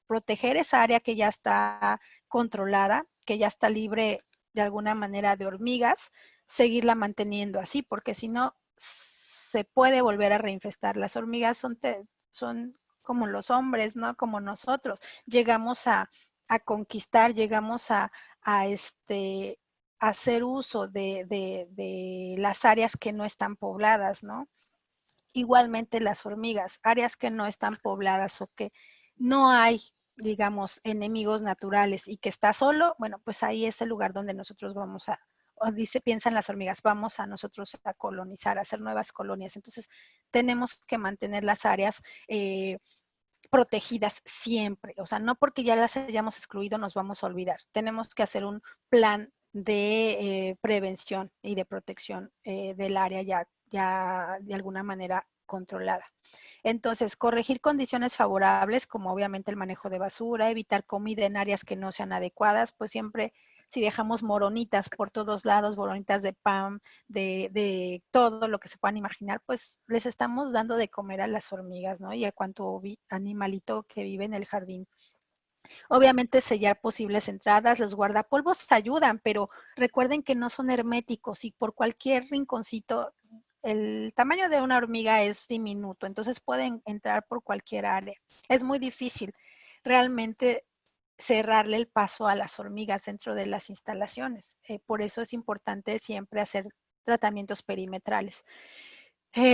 proteger esa área que ya está controlada, que ya está libre de alguna manera de hormigas, seguirla manteniendo así, porque si no, se puede volver a reinfestar. Las hormigas son como los hombres, ¿no? Como nosotros. Llegamos a conquistar, llegamos a hacer uso de las áreas que no están pobladas, ¿no? Igualmente las hormigas, áreas que no están pobladas o que no hay, digamos, enemigos naturales y que está solo, bueno, pues ahí es el lugar donde nosotros vamos o piensan las hormigas, vamos a nosotros a colonizar, a hacer nuevas colonias. Entonces, tenemos que mantener las áreas protegidas siempre. O sea, no porque ya las hayamos excluido nos vamos a olvidar. Tenemos que hacer un plan de prevención y de protección del área ya de alguna manera controlada. Entonces, corregir condiciones favorables, como obviamente el manejo de basura, evitar comida en áreas que no sean adecuadas, pues siempre si dejamos moronitas por todos lados, moronitas de pan, de todo lo que se puedan imaginar, pues les estamos dando de comer a las hormigas, ¿no? Y a cuanto animalito que vive en el jardín. Obviamente sellar posibles entradas, los guardapolvos ayudan, pero recuerden que no son herméticos y por cualquier rinconcito, el tamaño de una hormiga es diminuto, entonces pueden entrar por cualquier área. Es muy difícil realmente cerrarle el paso a las hormigas dentro de las instalaciones. Por eso es importante siempre hacer tratamientos perimetrales.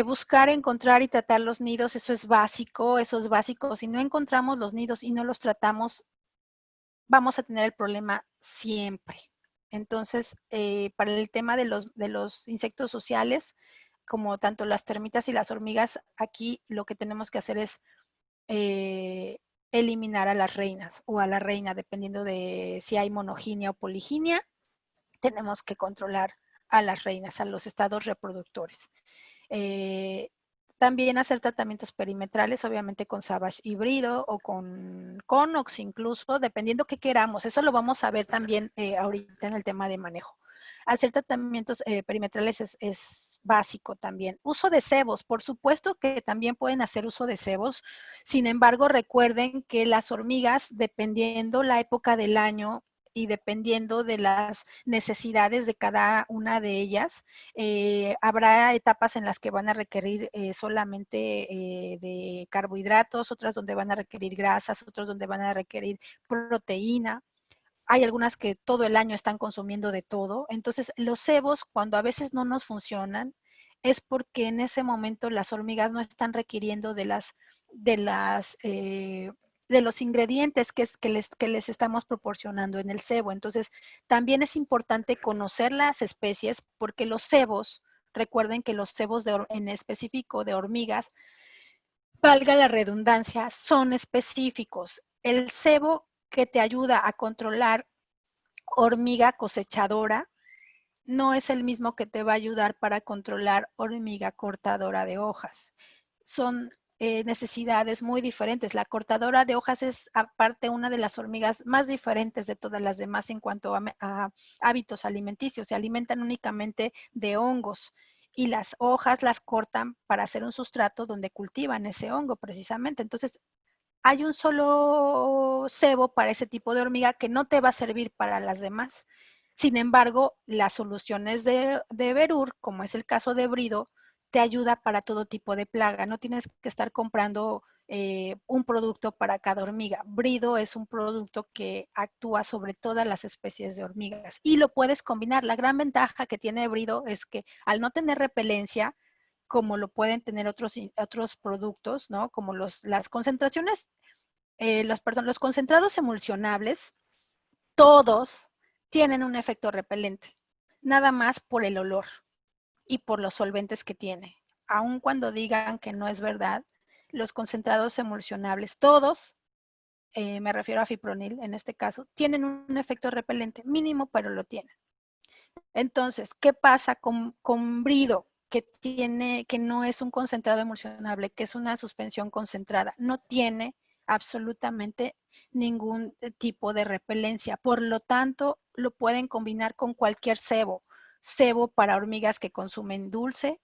Buscar, encontrar y tratar los nidos, eso es básico, eso es básico. Si no encontramos los nidos y no los tratamos, vamos a tener el problema siempre. Entonces, para el tema de los insectos sociales, como tanto las termitas y las hormigas, aquí lo que tenemos que hacer es eliminar a las reinas o a la reina, dependiendo de si hay monoginia o poliginia. Tenemos que controlar a las reinas, a los estados reproductores. También hacer tratamientos perimetrales, obviamente con Savage híbrido o con Conox incluso, dependiendo qué queramos. Eso lo vamos a ver también ahorita en el tema de manejo. Hacer tratamientos perimetrales es básico también. Uso de cebos, por supuesto que también pueden hacer uso de cebos. Sin embargo, recuerden que las hormigas, dependiendo la época del año, y dependiendo de las necesidades de cada una de ellas, habrá etapas en las que van a requerir solamente de carbohidratos, otras donde van a requerir grasas, otras donde van a requerir proteína. Hay algunas que todo el año están consumiendo de todo. Entonces, los cebos, cuando a veces no nos funcionan, es porque en ese momento las hormigas no están requiriendo de las de los ingredientes que les estamos proporcionando en el cebo. Entonces, también es importante conocer las especies porque los cebos, recuerden que los cebos en específico de hormigas, valga la redundancia, son específicos. El cebo que te ayuda a controlar hormiga cosechadora no es el mismo que te va a ayudar para controlar hormiga cortadora de hojas. Son necesidades muy diferentes. La cortadora de hojas es aparte una de las hormigas más diferentes de todas las demás en cuanto a hábitos alimenticios. Se alimentan únicamente de hongos y las hojas las cortan para hacer un sustrato donde cultivan ese hongo precisamente. Entonces, hay un solo cebo para ese tipo de hormiga que no te va a servir para las demás. Sin embargo, las soluciones de Verur, como es el caso de Brido, te ayuda para todo tipo de plaga. No tienes que estar comprando un producto para cada hormiga. Brido es un producto que actúa sobre todas las especies de hormigas y lo puedes combinar. La gran ventaja que tiene Brido es que al no tener repelencia, como lo pueden tener otros productos, ¿no? Como las concentraciones los concentrados emulsionables, todos tienen un efecto repelente, nada más por el olor y por los solventes que tiene. Aun cuando digan que no es verdad, los concentrados emulsionables, todos, me refiero a fipronil en este caso, tienen un efecto repelente mínimo, pero lo tienen. Entonces, ¿qué pasa con Brido? Que no es un concentrado emulsionable, que es una suspensión concentrada, no tiene absolutamente ningún tipo de repelencia. Por lo tanto, lo pueden combinar con cualquier cebo. Cebo para hormigas que consumen dulce,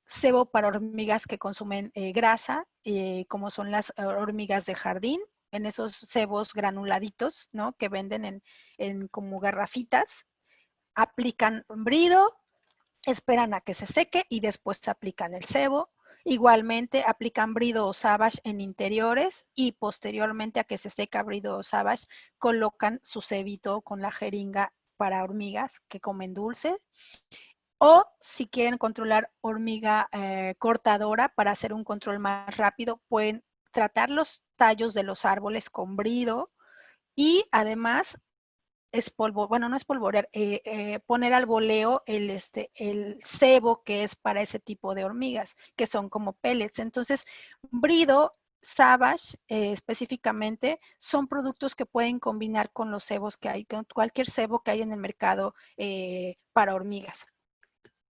cebo para hormigas que consumen grasa, como son las hormigas de jardín, en esos cebos granuladitos, ¿no? Que venden en como garrafitas. Aplican brido, esperan a que se seque y después aplican el cebo. Igualmente aplican brido o savage en interiores y posteriormente a que se seca brido o savage colocan su cebito con la jeringa para hormigas que comen dulce. O si quieren controlar hormiga cortadora para hacer un control más rápido, pueden tratar los tallos de los árboles con brido y además bueno, no es polvorear, poner al boleo el cebo que es para ese tipo de hormigas, que son como pellets. Entonces, Brido, Savage específicamente, son productos que pueden combinar con los cebos que hay, con cualquier cebo que hay en el mercado para hormigas.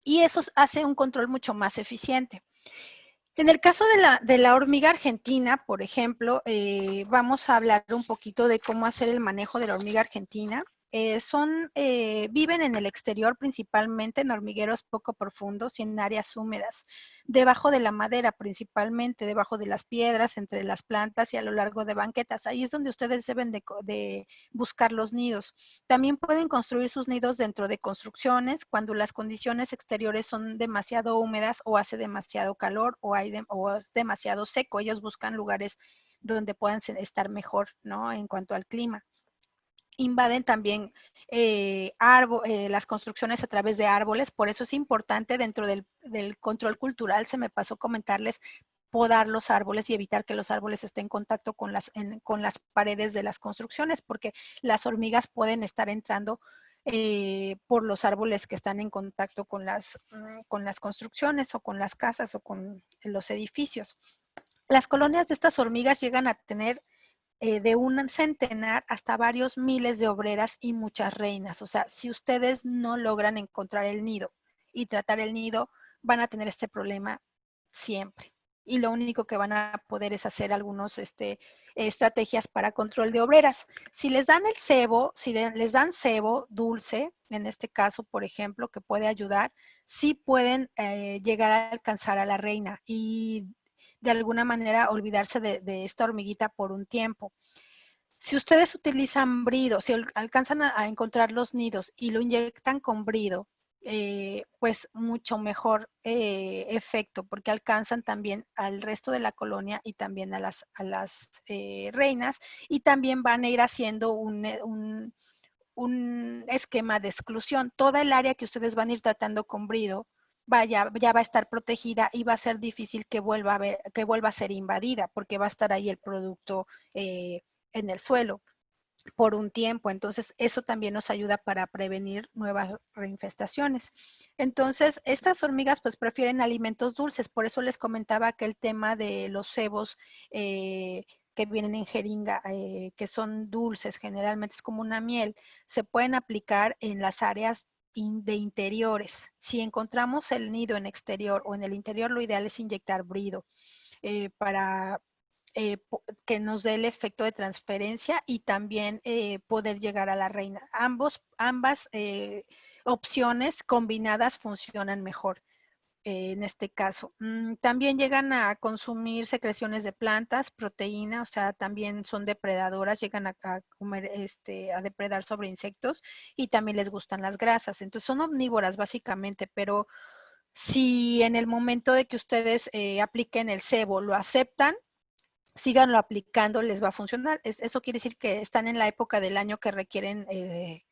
Y eso hace un control mucho más eficiente. En el caso de la hormiga argentina, por ejemplo, vamos a hablar un poquito de cómo hacer el manejo de la hormiga argentina. Viven en el exterior principalmente en hormigueros poco profundos y en áreas húmedas, debajo de la madera principalmente, debajo de las piedras, entre las plantas y a lo largo de banquetas. Ahí es donde ustedes deben de buscar los nidos. También pueden construir sus nidos dentro de construcciones cuando las condiciones exteriores son demasiado húmedas o hace demasiado calor o es demasiado seco. Ellos buscan lugares donde puedan estar mejor, ¿no? En cuanto al clima. Invaden también las construcciones a través de árboles, por eso es importante dentro del control cultural, se me pasó comentarles, podar los árboles y evitar que los árboles estén en contacto con las paredes de las construcciones, porque las hormigas pueden estar entrando por los árboles que están en contacto con las construcciones o con las casas o con los edificios. Las colonias de estas hormigas llegan a tener de un centenar hasta varios miles de obreras y muchas reinas. O sea, si ustedes no logran encontrar el nido y tratar el nido, van a tener este problema siempre. Y lo único que van a poder es hacer algunos estrategias para control de obreras. Si les dan el cebo, les dan cebo dulce, en este caso, por ejemplo, que puede ayudar, sí pueden llegar a alcanzar a la reina y de alguna manera olvidarse de esta hormiguita por un tiempo. Si ustedes utilizan brido, si alcanzan a encontrar los nidos y lo inyectan con brido, pues mucho mejor efecto, porque alcanzan también al resto de la colonia y también a las reinas, y también van a ir haciendo un esquema de exclusión. Toda el área que ustedes van a ir tratando con brido ya va a estar protegida y va a ser difícil que vuelva a ser invadida, porque va a estar ahí el producto en el suelo por un tiempo. Entonces, eso también nos ayuda para prevenir nuevas reinfestaciones. Entonces, estas hormigas pues prefieren alimentos dulces. Por eso les comentaba que el tema de los cebos que vienen en jeringa, que son dulces, generalmente es como una miel, se pueden aplicar en las áreas de interiores. Si encontramos el nido en exterior o en el interior, lo ideal es inyectar brido para que nos dé el efecto de transferencia y también poder llegar a la reina. Ambas opciones combinadas funcionan mejor en este caso. También llegan a consumir secreciones de plantas, proteína, o sea, también son depredadoras, llegan a comer, a depredar sobre insectos y también les gustan las grasas. Entonces son omnívoras básicamente, pero si en el momento de que ustedes apliquen el cebo lo aceptan, síganlo aplicando, les va a funcionar. Eso quiere decir que están en la época del año que requieren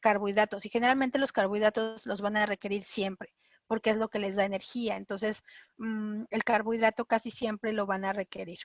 carbohidratos y generalmente los carbohidratos los van a requerir siempre porque es lo que les da energía. Entonces, el carbohidrato casi siempre lo van a requerir.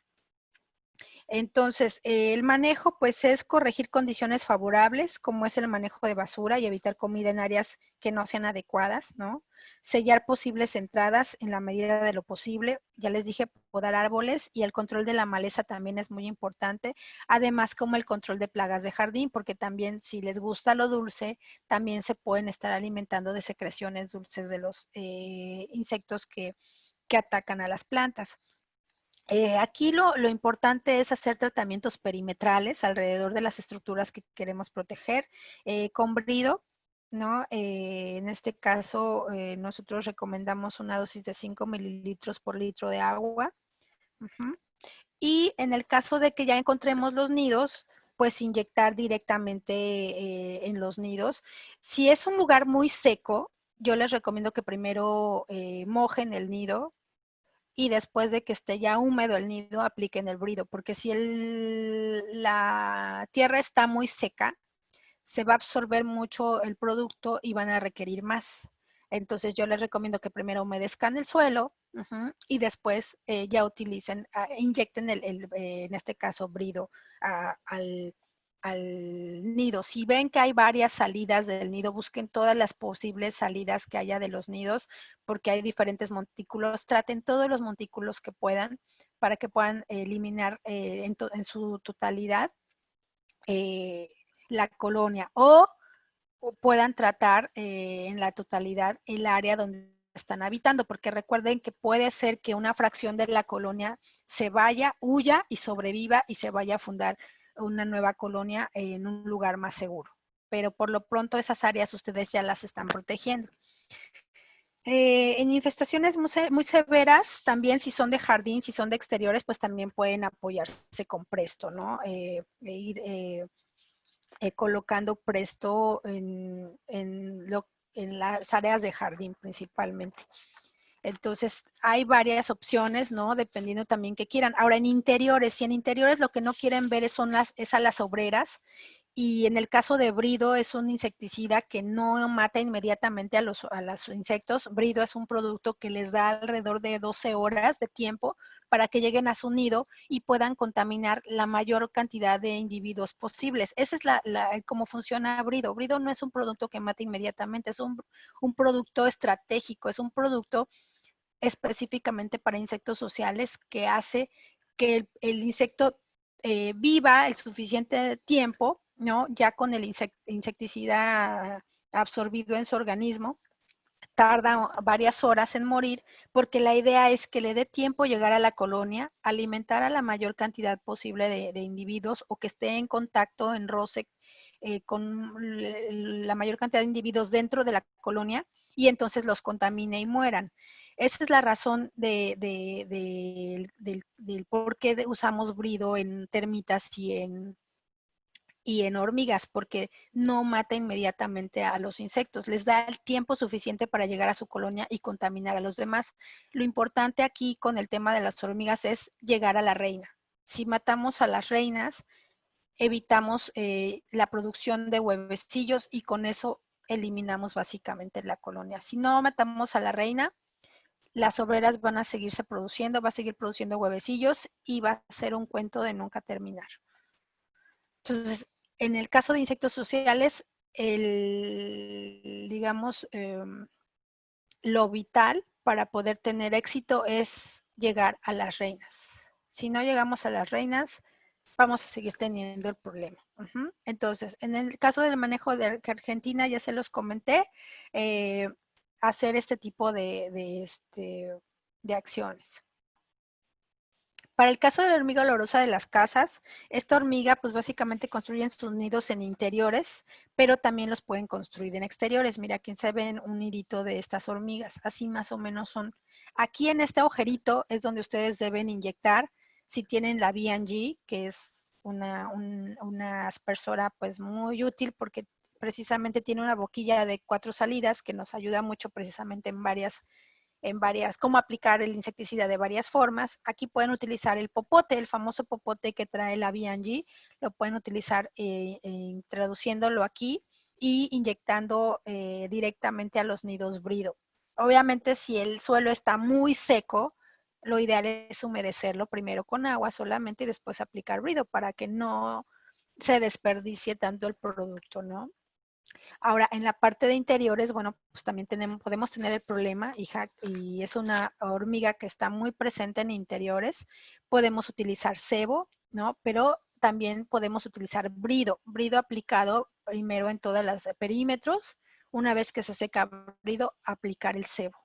Entonces, el manejo, pues, es corregir condiciones favorables, como es el manejo de basura y evitar comida en áreas que no sean adecuadas, ¿no? Sellar posibles entradas en la medida de lo posible. Ya les dije, podar árboles y el control de la maleza también es muy importante. Además, como el control de plagas de jardín, porque también si les gusta lo dulce, también se pueden estar alimentando de secreciones dulces de los insectos que atacan a las plantas. Aquí lo importante es hacer tratamientos perimetrales alrededor de las estructuras que queremos proteger con brido, ¿no? En este caso, nosotros recomendamos una dosis de 5 mililitros por litro de agua. Ujú. Y en el caso de que ya encontremos los nidos, pues inyectar directamente en los nidos. Si es un lugar muy seco, yo les recomiendo que primero mojen el nido y después de que esté ya húmedo el nido, apliquen el brido, porque si la tierra está muy seca, se va a absorber mucho el producto y van a requerir más. Entonces yo les recomiendo que primero humedezcan el suelo y después ya utilicen, inyecten en este caso, brido al, al nido. Si ven que hay varias salidas del nido, busquen todas las posibles salidas que haya de los nidos, porque hay diferentes montículos. Traten todos los montículos que puedan para que puedan eliminar en su totalidad eh, la colonia o puedan tratar en la totalidad el área donde están habitando, porque recuerden que puede ser que una fracción de la colonia se vaya, huya y sobreviva y se vaya a fundar una nueva colonia en un lugar más seguro. Pero por lo pronto esas áreas ustedes ya las están protegiendo. En infestaciones muy severas, también si son de jardín, si son de exteriores, pues también pueden apoyarse con Presto, ¿no? Ir colocando Presto en las áreas de jardín principalmente. Entonces, hay varias opciones, ¿no? Dependiendo también que quieran. Ahora, en interiores, si en interiores lo que no quieren ver es a las obreras, y en el caso de Brido es un insecticida que no mata inmediatamente a los insectos. Brido es un producto que les da alrededor de 12 horas de tiempo para que lleguen a su nido y puedan contaminar la mayor cantidad de individuos posibles. Esa es cómo funciona Brido. Brido no es un producto que mata inmediatamente, es un producto estratégico, es un producto específicamente para insectos sociales que hace que el insecto viva el suficiente tiempo, ¿no? Ya con el insecticida absorbido en su organismo, tarda varias horas en morir, porque la idea es que le dé tiempo llegar a la colonia, alimentar a la mayor cantidad posible de individuos o que esté en contacto, en roce con la mayor cantidad de individuos dentro de la colonia y entonces los contamine y mueran. Esa es la razón del por qué usamos brido en termitas y en hormigas, porque no mata inmediatamente a los insectos, les da el tiempo suficiente para llegar a su colonia y contaminar a los demás. Lo importante aquí con el tema de las hormigas es llegar a la reina. Si matamos a las reinas, evitamos la producción de huevecillos y con eso eliminamos básicamente la colonia. Si no matamos a la reina, las obreras van a seguirse produciendo, va a seguir produciendo huevecillos y va a ser un cuento de nunca terminar. Entonces, en el caso de insectos sociales, digamos, lo vital para poder tener éxito es llegar a las reinas. Si no llegamos a las reinas, vamos a seguir teniendo el problema. Entonces, en el caso del manejo de Argentina, ya se los comenté, hacer este tipo de acciones. Para el caso de la hormiga olorosa de las casas, esta hormiga pues básicamente construyen sus nidos en interiores, pero también los pueden construir en exteriores. Mira, aquí se ven un nidito de estas hormigas, así más o menos son. Aquí en este agujerito es donde ustedes deben inyectar, si tienen la B&G, que es una aspersora pues muy útil porque precisamente tiene una boquilla de 4 salidas que nos ayuda mucho precisamente cómo aplicar el insecticida de varias formas. Aquí pueden utilizar el popote, el famoso popote que trae la B&G, lo pueden utilizar introduciéndolo aquí y inyectando directamente a los nidos brido. Obviamente, si el suelo está muy seco, lo ideal es humedecerlo primero con agua solamente y después aplicar brido para que no se desperdicie tanto el producto, ¿no? Ahora, en la parte de interiores, bueno, pues también podemos tener el problema, y es una hormiga que está muy presente en interiores. Podemos utilizar cebo, ¿no? Pero también podemos utilizar brido aplicado primero en todos los perímetros. Una vez que se seca brido, aplicar el cebo.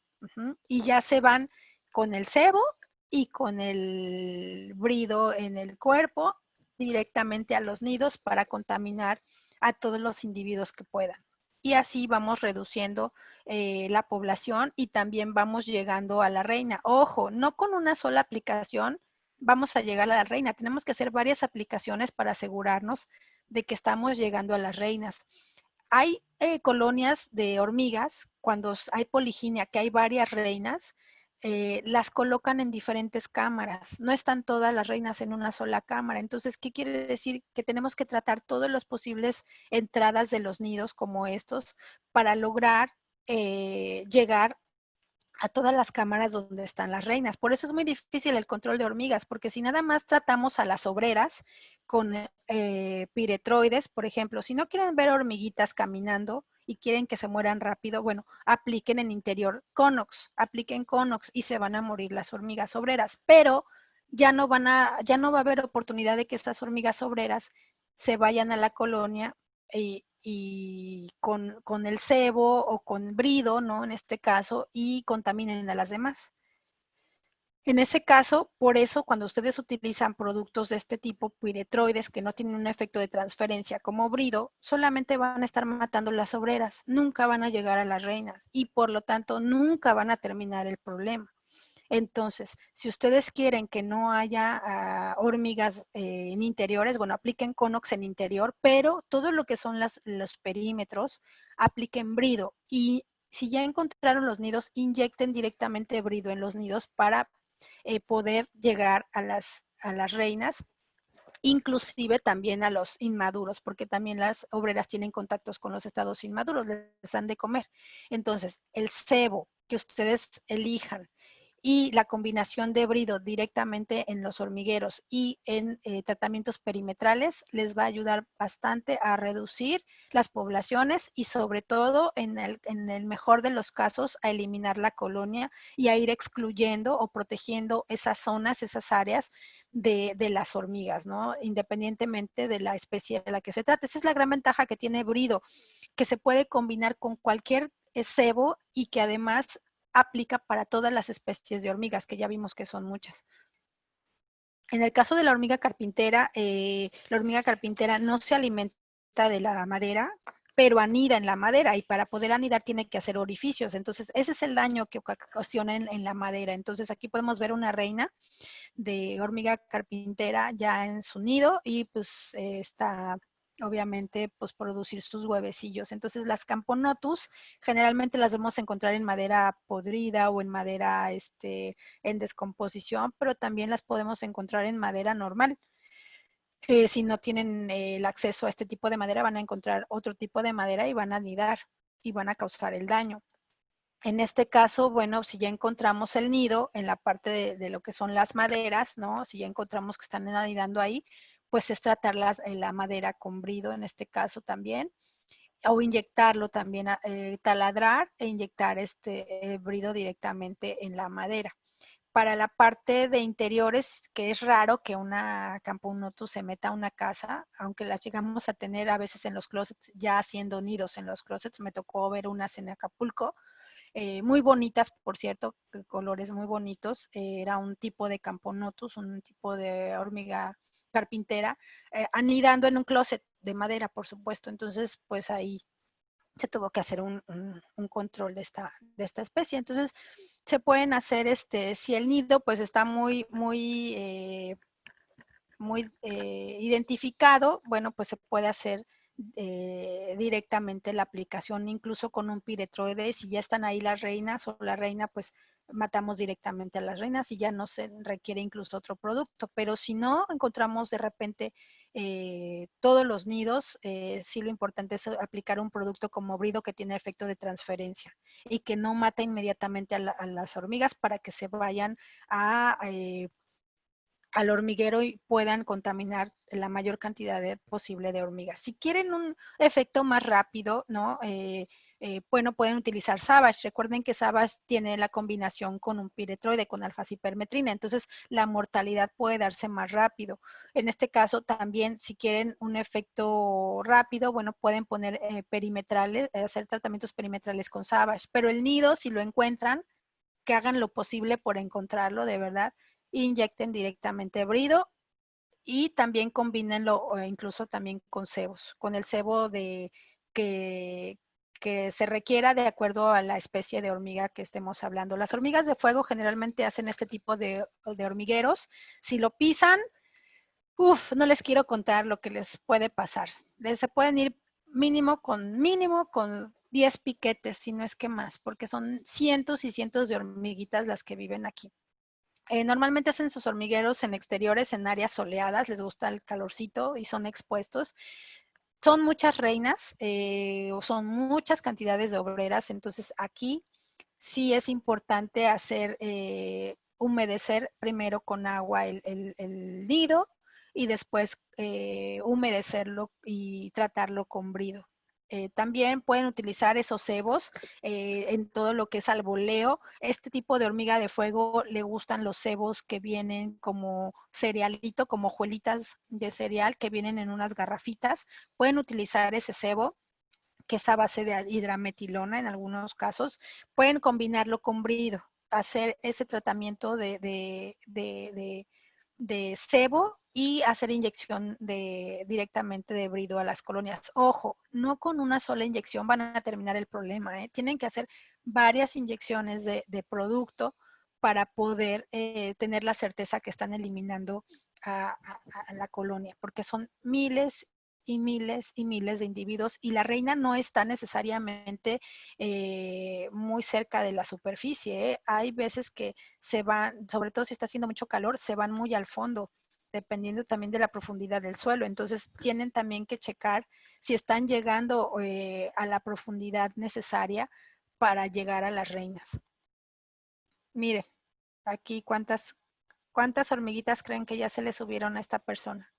Y ya se van con el cebo y con el brido en el cuerpo directamente a los nidos para contaminar a todos los individuos que puedan. Y así vamos reduciendo la población y también vamos llegando a la reina. Ojo, no con una sola aplicación vamos a llegar a la reina. Tenemos que hacer varias aplicaciones para asegurarnos de que estamos llegando a las reinas. Hay colonias de hormigas, cuando hay poliginia, que hay varias reinas, las colocan en diferentes cámaras. No están todas las reinas en una sola cámara. Entonces, ¿qué quiere decir? Que tenemos que tratar todas las posibles entradas de los nidos como estos para lograr llegar a todas las cámaras donde están las reinas. Por eso es muy difícil el control de hormigas, porque si nada más tratamos a las obreras con piretroides, por ejemplo, si no quieren ver hormiguitas caminando y quieren que se mueran rápido, bueno, apliquen en interior Conox, apliquen Conox y se van a morir las hormigas obreras, pero ya no va a haber oportunidad de que estas hormigas obreras se vayan a la colonia y con el cebo o con brido, ¿no? En este caso, y contaminen a las demás. En ese caso, por eso, cuando ustedes utilizan productos de este tipo, piretroides, que no tienen un efecto de transferencia como brido, solamente van a estar matando las obreras, nunca van a llegar a las reinas y por lo tanto nunca van a terminar el problema. Entonces, si ustedes quieren que no haya hormigas en interiores, bueno, apliquen Conox en interior, pero todo lo que son los perímetros, apliquen brido. Y si ya encontraron los nidos, inyecten directamente brido en los nidos para poder llegar a las reinas, inclusive también a los inmaduros, porque también las obreras tienen contactos con los estados inmaduros, les dan de comer. Entonces, el cebo que ustedes elijan y la combinación de brido directamente en los hormigueros y en tratamientos perimetrales les va a ayudar bastante a reducir las poblaciones y sobre todo en el mejor de los casos a eliminar la colonia y a ir excluyendo o protegiendo esas zonas, esas áreas de las hormigas, ¿no? Independientemente de la especie de la que se trate. Esa es la gran ventaja que tiene brido, que se puede combinar con cualquier cebo y que además aplica para todas las especies de hormigas, que ya vimos que son muchas. En el caso de la hormiga carpintera no se alimenta de la madera, pero anida en la madera y para poder anidar tiene que hacer orificios. Entonces, ese es el daño que ocasiona en la madera. Entonces, aquí podemos ver una reina de hormiga carpintera ya en su nido y pues está obviamente pues producir sus huevecillos. Entonces las Camponotus generalmente las vamos a encontrar en madera podrida o en madera en descomposición, pero también las podemos encontrar en madera normal. Si no tienen el acceso a este tipo de madera, van a encontrar otro tipo de madera y van a anidar y van a causar el daño. En este caso, bueno, si ya encontramos el nido en la parte de lo que son las maderas, ¿no? Si ya encontramos que están anidando ahí, pues es tratar la madera con brido en este caso también, o inyectarlo también, taladrar e inyectar brido directamente en la madera. Para la parte de interiores, que es raro que una Camponotus se meta a una casa, aunque las llegamos a tener a veces en los closets, ya haciendo nidos en los closets. Me tocó ver unas en Acapulco, muy bonitas, por cierto, colores muy bonitos. Era un tipo de Camponotus, un tipo de hormiga carpintera, anidando en un closet de madera, por supuesto. Entonces, pues ahí se tuvo que hacer un control de esta especie. Entonces, se pueden hacer, si el nido pues está muy identificado, bueno, pues se puede hacer directamente la aplicación, incluso con un piretroide. Si ya están ahí las reinas o la reina, pues matamos directamente a las reinas y ya no se requiere incluso otro producto. Pero si no encontramos de repente todos los nidos, sí lo importante es aplicar un producto como brido que tiene efecto de transferencia y que no mata inmediatamente a las hormigas para que se vayan al hormiguero y puedan contaminar la mayor cantidad posible de hormigas. Si quieren un efecto más rápido, ¿no? Bueno, pueden utilizar Savage. Recuerden que Savage tiene la combinación con un piretroide, con alfa-cipermetrina, entonces la mortalidad puede darse más rápido. En este caso también, si quieren un efecto rápido, bueno, pueden poner perimetrales, hacer tratamientos perimetrales con Savage, pero el nido, si lo encuentran, que hagan lo posible por encontrarlo, de verdad, inyecten directamente brido y también combínenlo incluso también con cebos, con el cebo que se requiera de acuerdo a la especie de hormiga que estemos hablando. Las hormigas de fuego generalmente hacen este tipo de hormigueros. Si lo pisan, no les quiero contar lo que les puede pasar. Se pueden ir mínimo con 10 piquetes, si no es que más, porque son cientos y cientos de hormiguitas las que viven aquí. Normalmente hacen sus hormigueros en exteriores, en áreas soleadas, les gusta el calorcito y son expuestos. Son muchas reinas, son muchas cantidades de obreras, entonces aquí sí es importante hacer humedecer primero con agua el nido y después humedecerlo y tratarlo con brido. También pueden utilizar esos cebos en todo lo que es alboleo. Este tipo de hormiga de fuego le gustan los cebos que vienen como cerealito, como hojuelitas de cereal que vienen en unas garrafitas. Pueden utilizar ese cebo, que es a base de hidrametilona en algunos casos. Pueden combinarlo con brido, hacer ese tratamiento de cebo y hacer inyección directamente de brido a las colonias. Ojo, no con una sola inyección van a terminar el problema, ¿eh? Tienen que hacer varias inyecciones de producto para poder tener la certeza que están eliminando a la colonia, porque son miles y miles y miles de individuos y la reina no está necesariamente muy cerca de la superficie, ¿eh? Hay veces que se van, sobre todo si está haciendo mucho calor, se van muy al fondo, dependiendo también de la profundidad del suelo. Entonces tienen también que checar si están llegando a la profundidad necesaria para llegar a las reinas. Mire, Aquí, ¿cuántas hormiguitas creen que ya se le subieron a esta persona?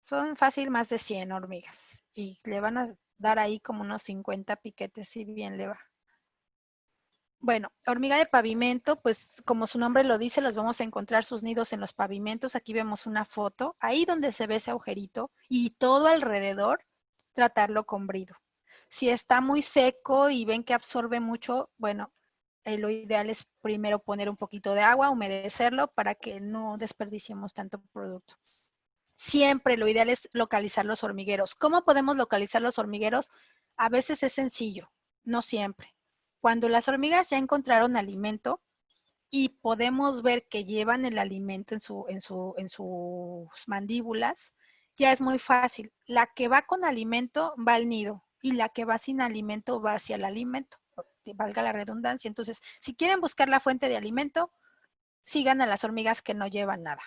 Son fácil más de 100 hormigas y le van a dar ahí como unos 50 piquetes si bien le va. Bueno, hormiga de pavimento, pues como su nombre lo dice, los vamos a encontrar sus nidos en los pavimentos. Aquí vemos una foto, ahí donde se ve ese agujerito y todo alrededor, tratarlo con brido. Si está muy seco y ven que absorbe mucho, bueno, lo ideal es primero poner un poquito de agua, humedecerlo para que no desperdiciemos tanto producto. Siempre lo ideal es localizar los hormigueros. ¿Cómo podemos localizar los hormigueros? A veces es sencillo, no siempre. Cuando las hormigas ya encontraron alimento y podemos ver que llevan el alimento en sus mandíbulas, ya es muy fácil. La que va con alimento va al nido y la que va sin alimento va hacia el alimento, valga la redundancia. Entonces, si quieren buscar la fuente de alimento, sigan a las hormigas que no llevan nada.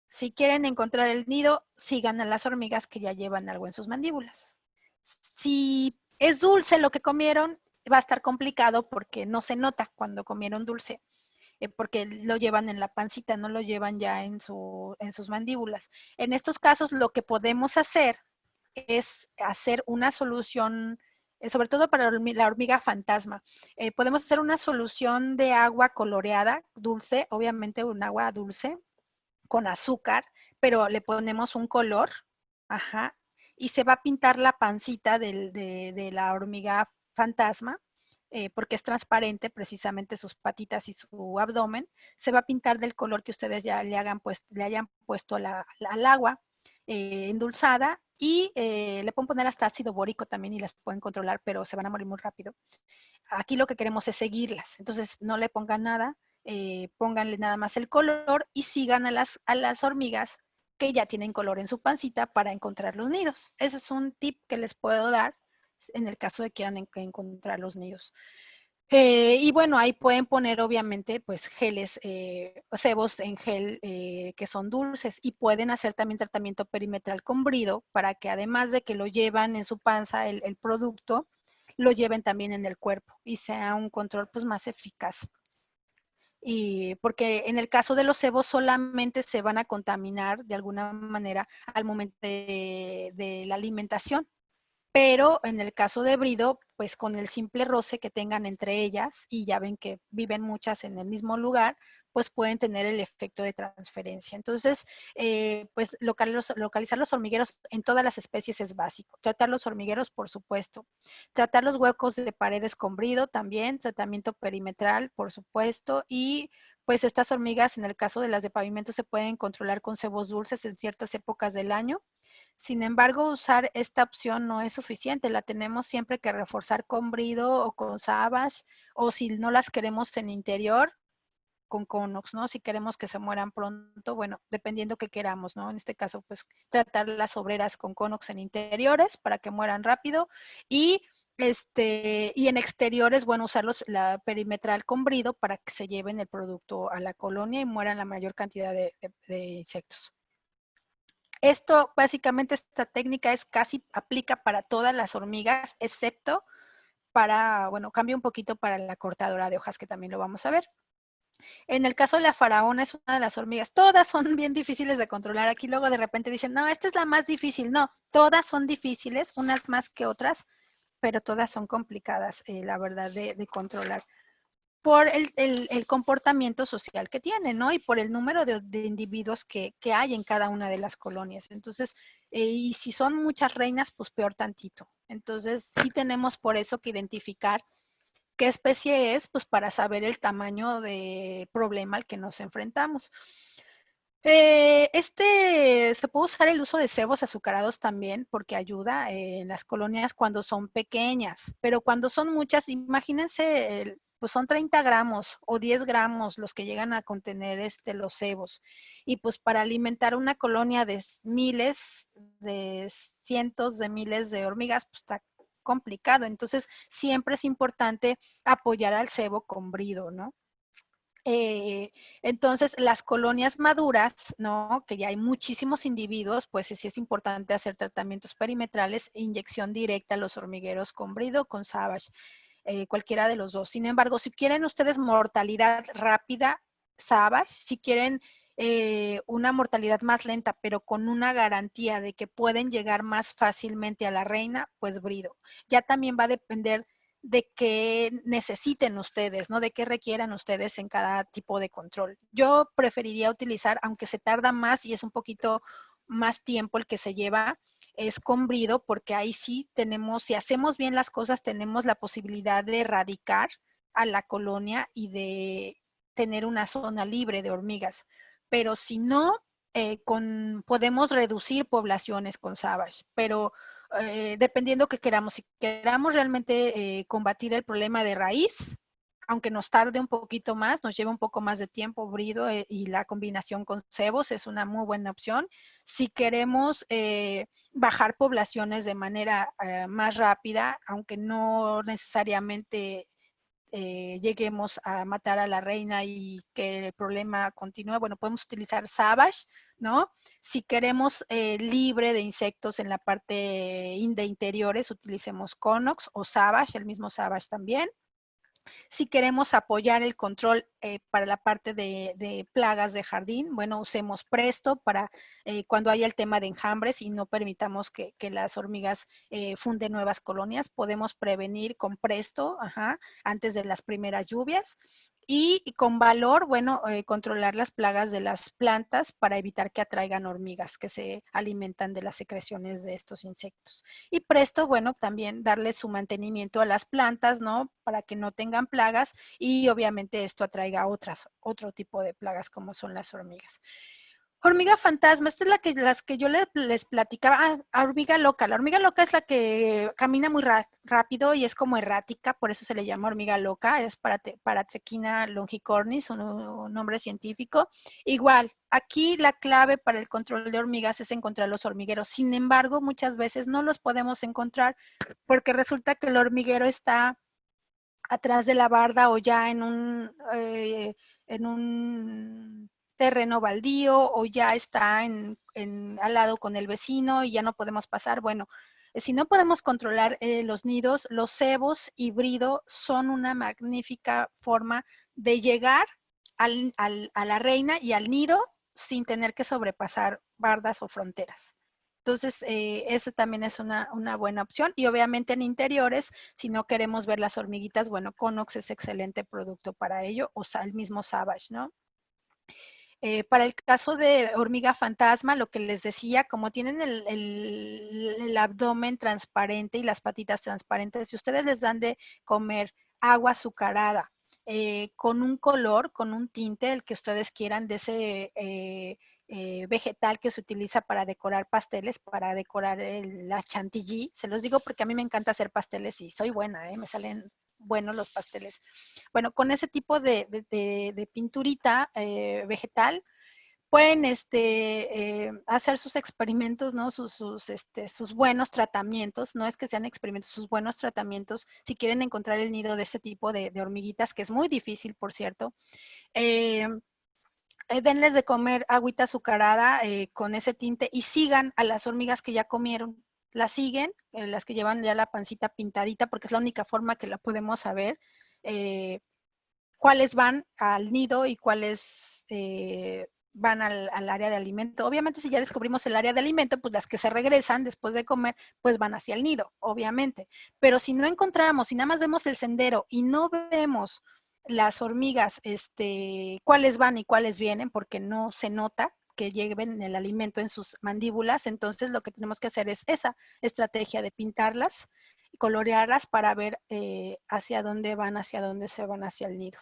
Si quieren encontrar el nido, sigan a las hormigas que ya llevan algo en sus mandíbulas. Si es dulce lo que comieron, va a estar complicado porque no se nota cuando comieron dulce, porque lo llevan en la pancita, no lo llevan ya en sus mandíbulas. En estos casos, lo que podemos hacer es hacer una solución, sobre todo para la hormiga fantasma. Podemos hacer una solución de agua coloreada, dulce, obviamente un agua dulce, con azúcar, pero le ponemos un color, ajá, y se va a pintar la pancita de la hormiga fantasma, porque es transparente precisamente sus patitas y su abdomen, se va a pintar del color que ustedes ya le hayan puesto al agua endulzada y le pueden poner hasta ácido bórico también y las pueden controlar, pero se van a morir muy rápido. Aquí lo que queremos es seguirlas, entonces no le pongan nada, pónganle nada más el color y sigan a las hormigas que ya tienen color en su pancita para encontrar los nidos. Ese es un tip que les puedo dar en el caso de que quieran encontrar los nidos. Y bueno, ahí pueden poner obviamente pues geles, cebos en gel que son dulces y pueden hacer también tratamiento perimetral con brido para que además de que lo llevan en su panza el producto, lo lleven también en el cuerpo y sea un control pues más eficaz. Y porque en el caso de los cebos solamente se van a contaminar de alguna manera al momento de la alimentación, pero en el caso de brido, pues con el simple roce que tengan entre ellas, y ya ven que viven muchas en el mismo lugar, pues pueden tener el efecto de transferencia. Entonces, pues localizar los hormigueros en todas las especies es básico. Tratar los hormigueros, por supuesto. Tratar los huecos de paredes con brido también, tratamiento perimetral, por supuesto, y pues estas hormigas, en el caso de las de pavimento, se pueden controlar con cebos dulces en ciertas épocas del año. Sin embargo, usar esta opción no es suficiente, la tenemos siempre que reforzar con brido o con Savage, o si no las queremos en interior, con Conox, ¿no? Si queremos que se mueran pronto, bueno, dependiendo que queramos, ¿no? En este caso, pues tratar las obreras con Conox en interiores para que mueran rápido y y en exteriores, bueno, usarlos la perimetral con brido para que se lleven el producto a la colonia y mueran la mayor cantidad de insectos. Esto, básicamente, esta técnica es casi aplica para todas las hormigas, excepto para, bueno, cambia un poquito para la cortadora de hojas, que también lo vamos a ver. En el caso de la faraona es una de las hormigas, todas son bien difíciles de controlar. Aquí luego de repente dicen, no, esta es la más difícil. No, todas son difíciles, unas más que otras, pero todas son complicadas, la verdad, de controlar por el comportamiento social que tiene, ¿no? Y por el número de individuos que hay en cada una de las colonias. Entonces, y si son muchas reinas, pues peor tantito. Entonces, sí tenemos por eso que identificar qué especie es, pues para saber el tamaño de problema al que nos enfrentamos. Se puede usar el uso de cebos azucarados también porque ayuda en las colonias cuando son pequeñas, pero cuando son muchas, imagínense, pues son 30 gramos o 10 gramos los que llegan a contener los cebos. Y pues para alimentar una colonia de miles, de cientos de miles de hormigas, pues está complicado. Entonces, siempre es importante apoyar al cebo con brido, ¿no? Entonces, las colonias maduras, ¿no? Que ya hay muchísimos individuos, pues sí es importante hacer tratamientos perimetrales e inyección directa a los hormigueros con brido o con Savage, cualquiera de los dos. Sin embargo, si quieren ustedes mortalidad rápida, Savage. Si quieren una mortalidad más lenta, pero con una garantía de que pueden llegar más fácilmente a la reina, pues brido. Ya también va a depender de qué necesiten ustedes, ¿no? De qué requieran ustedes en cada tipo de control. Yo preferiría utilizar, aunque se tarda más y es un poquito más tiempo el que se lleva, es con brido, porque ahí sí tenemos, si hacemos bien las cosas, tenemos la posibilidad de erradicar a la colonia y de tener una zona libre de hormigas. Pero si no, podemos reducir poblaciones con Savage, pero dependiendo que queramos. Si queramos realmente combatir el problema de raíz, aunque nos tarde un poquito más, nos lleve un poco más de tiempo, brido y la combinación con cebos es una muy buena opción. Si queremos bajar poblaciones de manera más rápida, aunque no necesariamente lleguemos a matar a la reina y que el problema continúe, bueno, podemos utilizar Savage, ¿no? Si queremos libre de insectos en la parte de interiores, utilicemos Conox o Savage, el mismo Savage también. Si queremos apoyar el control para la parte de plagas de jardín, bueno, usemos Presto para cuando haya el tema de enjambres y no permitamos que las hormigas funden nuevas colonias, podemos prevenir con Presto, antes de las primeras lluvias. Y con Valor, bueno, controlar las plagas de las plantas para evitar que atraigan hormigas que se alimentan de las secreciones de estos insectos. Y Presto, bueno, también darle su mantenimiento a las plantas, ¿no? Para que no tengan plagas y obviamente esto atraiga otro tipo de plagas como son las hormigas. Hormiga fantasma, esta es las que yo les platicaba. Hormiga loca. La hormiga loca es la que camina muy rápido y es como errática, por eso se le llama hormiga loca. Es Paratrechina longicornis, un nombre científico. Igual, aquí la clave para el control de hormigas es encontrar los hormigueros. Sin embargo, muchas veces no los podemos encontrar porque resulta que el hormiguero está atrás de la barda o ya en un terreno baldío o ya está al lado con el vecino y ya no podemos pasar. Bueno, si no podemos controlar los nidos, los cebos híbrido son una magnífica forma de llegar a la reina y al nido sin tener que sobrepasar bardas o fronteras. Entonces, eso también es una buena opción. Y obviamente en interiores, si no queremos ver las hormiguitas, bueno, Conox es excelente producto para ello, o sea, el mismo Savage, ¿no? Para el caso de hormiga fantasma, lo que les decía, como tienen el abdomen transparente y las patitas transparentes, si ustedes les dan de comer agua azucarada con un color, con un tinte, el que ustedes quieran de ese vegetal que se utiliza para decorar pasteles, para decorar la chantilly, se los digo porque a mí me encanta hacer pasteles y soy buena, me salen buenos los pasteles. Bueno, con ese tipo de pinturita vegetal, pueden hacer sus experimentos, ¿no? Sus buenos tratamientos, no es que sean experimentos, sus buenos tratamientos, si quieren encontrar el nido de este tipo de hormiguitas, que es muy difícil, por cierto. Denles de comer agüita azucarada con ese tinte y sigan a las hormigas que ya comieron. Las siguen, las que llevan ya la pancita pintadita, porque es la única forma que la podemos saber. Cuáles van al nido y cuáles van al área de alimento. Obviamente, si ya descubrimos el área de alimento, pues las que se regresan después de comer, pues van hacia el nido, obviamente. Pero si no encontramos, si nada más vemos el sendero y no vemos las hormigas, cuáles van y cuáles vienen, porque no se nota que lleven el alimento en sus mandíbulas, entonces lo que tenemos que hacer es esa estrategia de pintarlas y colorearlas para ver hacia dónde van, hacia dónde se van hacia el nido.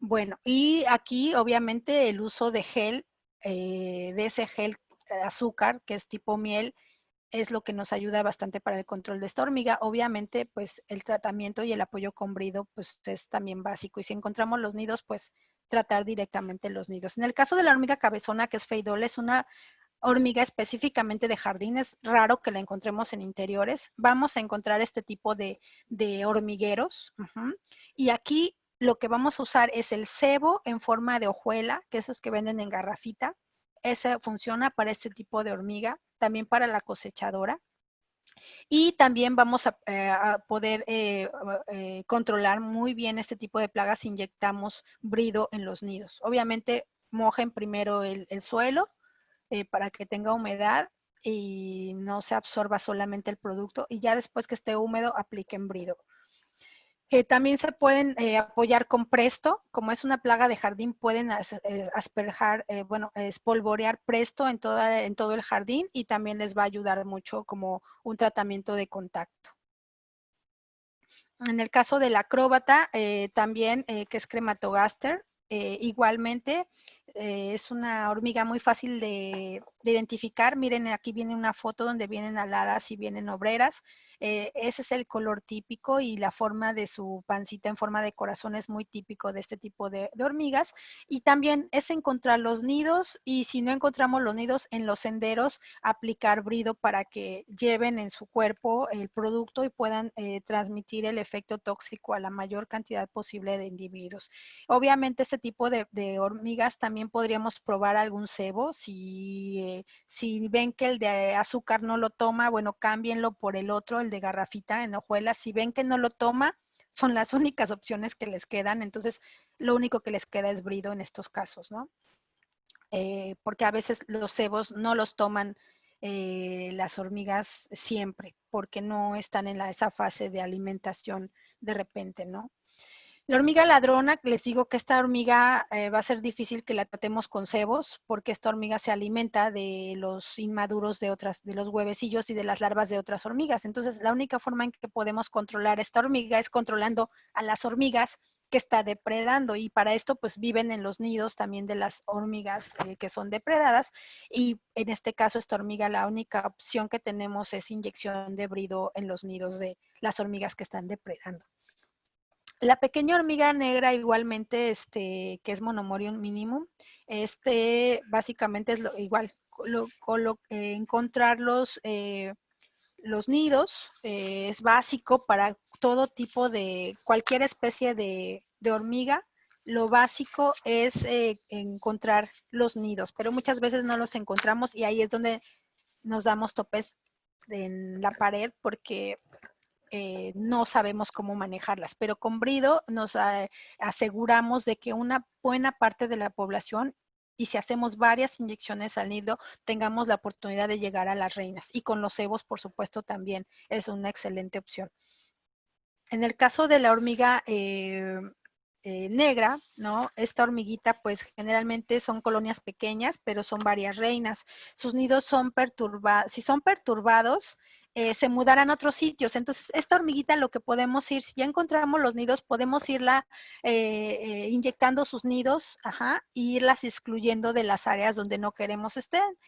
Bueno, y aquí obviamente el uso de gel, de ese gel azúcar que es tipo miel, es lo que nos ayuda bastante para el control de esta hormiga. Obviamente, pues el tratamiento y el apoyo con brido, pues es también básico. Y si encontramos los nidos, pues tratar directamente los nidos. En el caso de la hormiga cabezona, que es Feidol, es una hormiga específicamente de jardín, es raro que la encontremos en interiores. Vamos a encontrar este tipo de hormigueros. Y aquí lo que vamos a usar es el cebo en forma de hojuela, que esos que venden en garrafita. Ese funciona para este tipo de hormiga, también para la cosechadora. Y también vamos a poder controlar muy bien este tipo de plagas si inyectamos brido en los nidos. Obviamente mojen primero el suelo para que tenga humedad y no se absorba solamente el producto, y ya después que esté húmedo apliquen brido. También se pueden apoyar con Presto, como es una plaga de jardín, pueden asperjar, bueno, espolvorear Presto en todo el jardín, y también les va a ayudar mucho como un tratamiento de contacto. En el caso del acróbata, también, que es Crematogaster, igualmente es una hormiga muy fácil de identificar. Miren, aquí viene una foto donde vienen aladas y vienen obreras. Ese es el color típico, y la forma de su pancita en forma de corazón es muy típico de este tipo de hormigas. Y también es encontrar los nidos, y si no encontramos los nidos en los senderos, aplicar brido para que lleven en su cuerpo el producto y puedan transmitir el efecto tóxico a la mayor cantidad posible de individuos. Obviamente este tipo de hormigas también podríamos probar algún cebo. Si ven que el de azúcar no lo toma, bueno, cámbienlo por el otro, el de garrafita en hojuelas. Si ven que no lo toma, son las únicas opciones que les quedan. Entonces, lo único que les queda es brido en estos casos, ¿no? Porque a veces los cebos no los toman las hormigas siempre, porque no están en esa fase de alimentación de repente, ¿no? La hormiga ladrona, les digo que esta hormiga va a ser difícil que la tratemos con cebos, porque esta hormiga se alimenta de los inmaduros de los huevecillos y de las larvas de otras hormigas. Entonces, la única forma en que podemos controlar esta hormiga es controlando a las hormigas que está depredando, y para esto pues viven en los nidos también de las hormigas que son depredadas, y en este caso esta hormiga, la única opción que tenemos es inyección de brido en los nidos de las hormigas que están depredando. La pequeña hormiga negra igualmente, que es Monomorium minimum, básicamente es igual, encontrar los nidos, es básico para todo tipo de, cualquier especie de hormiga. Lo básico es encontrar los nidos, pero muchas veces no los encontramos, y ahí es donde nos damos topes en la pared, porque no sabemos cómo manejarlas, pero con brido nos aseguramos de que una buena parte de la población, y si hacemos varias inyecciones al nido, tengamos la oportunidad de llegar a las reinas. Y con los cebos, por supuesto, también es una excelente opción. En el caso de la hormiga negra, ¿no? Esta hormiguita, pues generalmente son colonias pequeñas, pero son varias reinas. Sus nidos son perturbados. Si son perturbados, se mudarán a otros sitios. Entonces, esta hormiguita, lo que podemos ir, si ya encontramos los nidos, podemos irla inyectando sus nidos, ajá, e irlas excluyendo de las áreas donde no queremos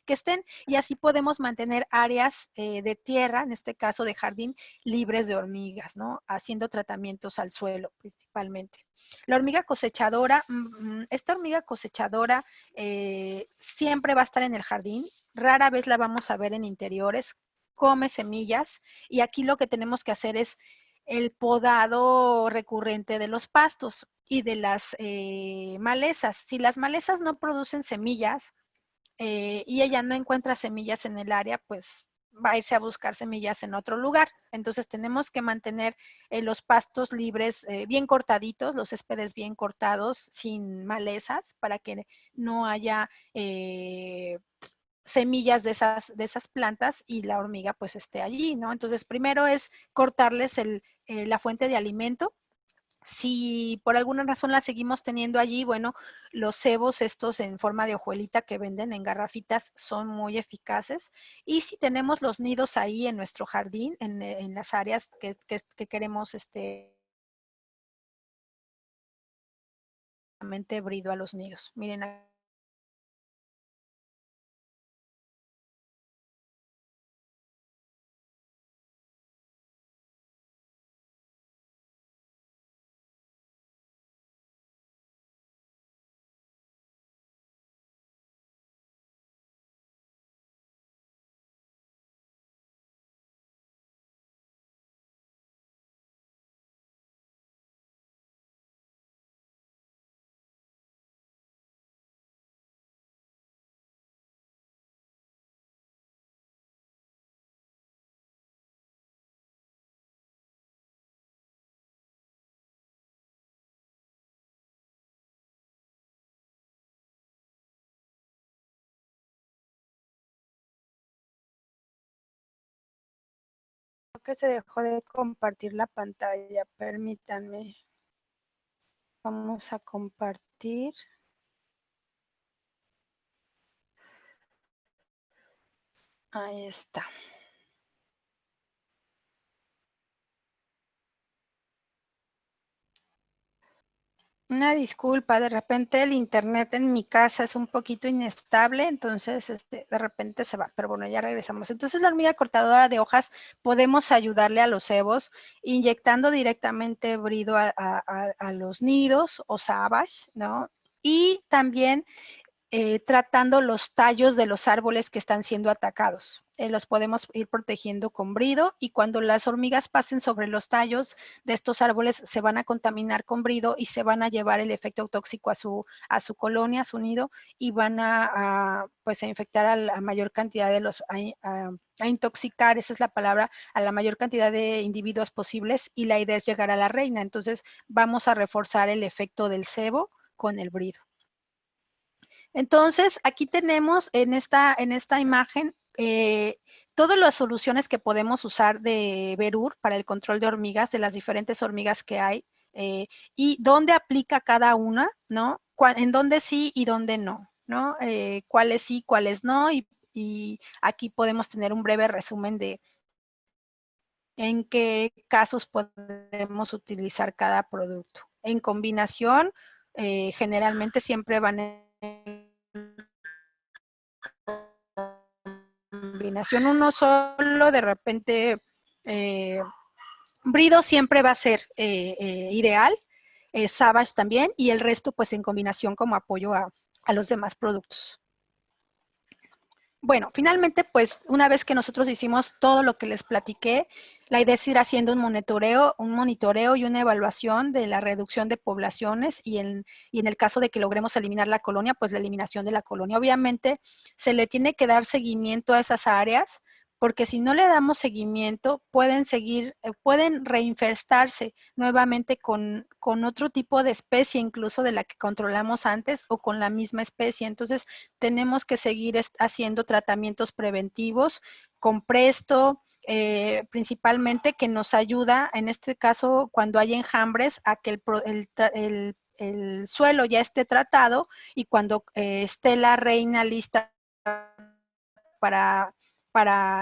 que estén, y así podemos mantener áreas de tierra, en este caso de jardín, libres de hormigas, ¿no? Haciendo tratamientos al suelo principalmente. La hormiga cosechadora, esta hormiga cosechadora siempre va a estar en el jardín, rara vez la vamos a ver en interiores, come semillas, y aquí lo que tenemos que hacer es el podado recurrente de los pastos y de las malezas. Si las malezas no producen semillas, y ella no encuentra semillas en el área, pues va a irse a buscar semillas en otro lugar. Entonces tenemos que mantener los pastos libres, bien cortaditos, los céspedes bien cortados, sin malezas, para que no haya semillas de esas plantas, y la hormiga pues esté allí, ¿no? Entonces primero es cortarles la fuente de alimento. Si por alguna razón la seguimos teniendo allí, bueno, los cebos estos en forma de hojuelita que venden en garrafitas son muy eficaces. Y si tenemos los nidos ahí en nuestro jardín, en las áreas que queremos brido a los nidos. Miren, que se dejó de compartir la pantalla, permítanme. Vamos a compartir. Ahí está. Una disculpa, de repente el internet en mi casa es un poquito inestable, entonces de repente se va, pero bueno, ya regresamos. Entonces la hormiga cortadora de hojas podemos ayudarle a los cebos inyectando directamente brido a los nidos o savage, ¿no? Y también tratando los tallos de los árboles que están siendo atacados. Los podemos ir protegiendo con brido y cuando las hormigas pasen sobre los tallos de estos árboles se van a contaminar con brido y se van a llevar el efecto tóxico a su colonia, a su nido y van pues a infectar a la mayor cantidad de los, a intoxicar, esa es la palabra, a la mayor cantidad de individuos posibles y la idea es llegar a la reina. Entonces vamos a reforzar el efecto del cebo con el brido. Entonces, aquí tenemos en esta imagen todas las soluciones que podemos usar de Verur para el control de hormigas, de las diferentes hormigas que hay, y dónde aplica cada una, ¿no? En dónde sí y dónde no, ¿no? Cuáles sí, cuáles no, y aquí podemos tener un breve resumen de en qué casos podemos utilizar cada producto. En combinación, generalmente siempre van en combinación uno solo, de repente brido siempre va a ser ideal, Savage también, y el resto pues en combinación como apoyo a los demás productos. Bueno, finalmente, pues una vez que nosotros hicimos todo lo que les platiqué, la idea es ir haciendo un monitoreo y una evaluación de la reducción de poblaciones y en el caso de que logremos eliminar la colonia, pues la eliminación de la colonia. Obviamente se le tiene que dar seguimiento a esas áreas porque si no le damos seguimiento pueden reinfestarse nuevamente con otro tipo de especie, incluso de la que controlamos antes o con la misma especie. Entonces tenemos que seguir haciendo tratamientos preventivos con Presto, principalmente que nos ayuda, en este caso, cuando hay enjambres, a que el suelo ya esté tratado y cuando esté la reina lista para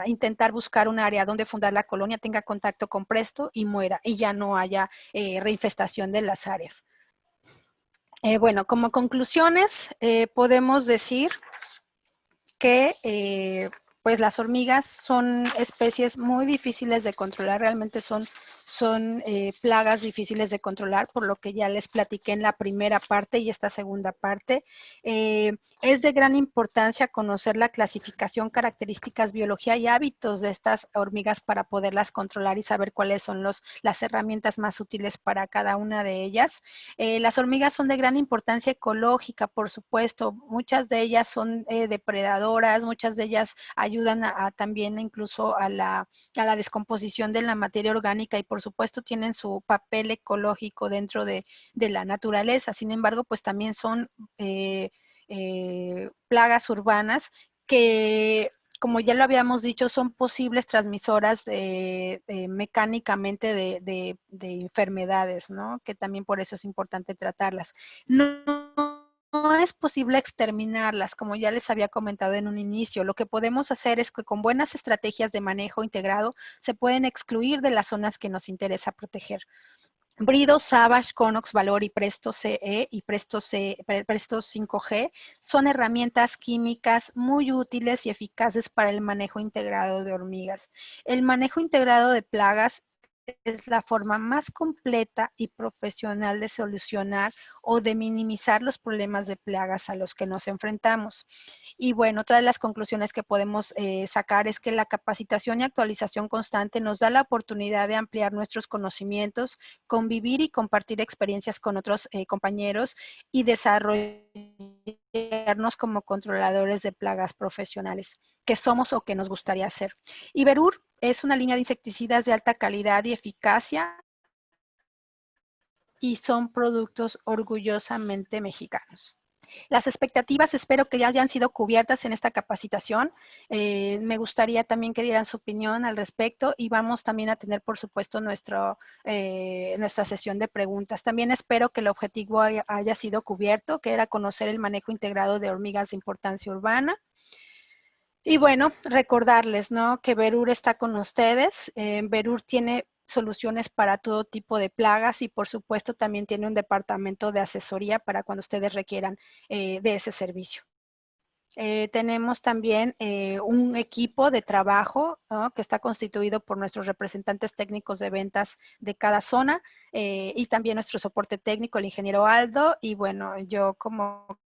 intentar buscar un área donde fundar la colonia, tenga contacto con Presto y muera y ya no haya reinfestación de las áreas. Bueno, como conclusiones, podemos decir que pues las hormigas son especies muy difíciles de controlar, realmente son plagas difíciles de controlar, por lo que ya les platiqué en la primera parte y esta segunda parte. Es de gran importancia conocer la clasificación, características, biología y hábitos de estas hormigas para poderlas controlar y saber cuáles son las herramientas más útiles para cada una de ellas. Las hormigas son de gran importancia ecológica, por supuesto, muchas de ellas son depredadoras, muchas de ellas ayudan también incluso a la descomposición de la materia orgánica y por supuesto tienen su papel ecológico dentro de la naturaleza. Sin embargo, pues también son plagas urbanas que, como ya lo habíamos dicho, son posibles transmisoras mecánicamente de enfermedades, ¿no? Que también por eso es importante tratarlas. No es posible exterminarlas, como ya les había comentado en un inicio. Lo que podemos hacer es que con buenas estrategias de manejo integrado se pueden excluir de las zonas que nos interesa proteger. Brido, Savage, Conox, Valor y Presto CE y Presto 5G son herramientas químicas muy útiles y eficaces para el manejo integrado de hormigas. El manejo integrado de plagas es la forma más completa y profesional de solucionar o de minimizar los problemas de plagas a los que nos enfrentamos. Y bueno, otra de las conclusiones que podemos sacar es que la capacitación y actualización constante nos da la oportunidad de ampliar nuestros conocimientos, convivir y compartir experiencias con otros compañeros y desarrollarnos como controladores de plagas profesionales, que somos o que nos gustaría ser. Y Verur es una línea de insecticidas de alta calidad y eficacia y son productos orgullosamente mexicanos. Las expectativas espero que ya hayan sido cubiertas en esta capacitación. Me gustaría también que dieran su opinión al respecto y vamos también a tener, por supuesto, nuestra sesión de preguntas. También espero que el objetivo haya sido cubierto, que era conocer el manejo integrado de hormigas de importancia urbana. Y bueno, recordarles, ¿no?, que Verur está con ustedes. Verur tiene soluciones para todo tipo de plagas y por supuesto también tiene un departamento de asesoría para cuando ustedes requieran de ese servicio. Tenemos también un equipo de trabajo, ¿no?, que está constituido por nuestros representantes técnicos de ventas de cada zona y también nuestro soporte técnico, el ingeniero Aldo, y bueno, yo como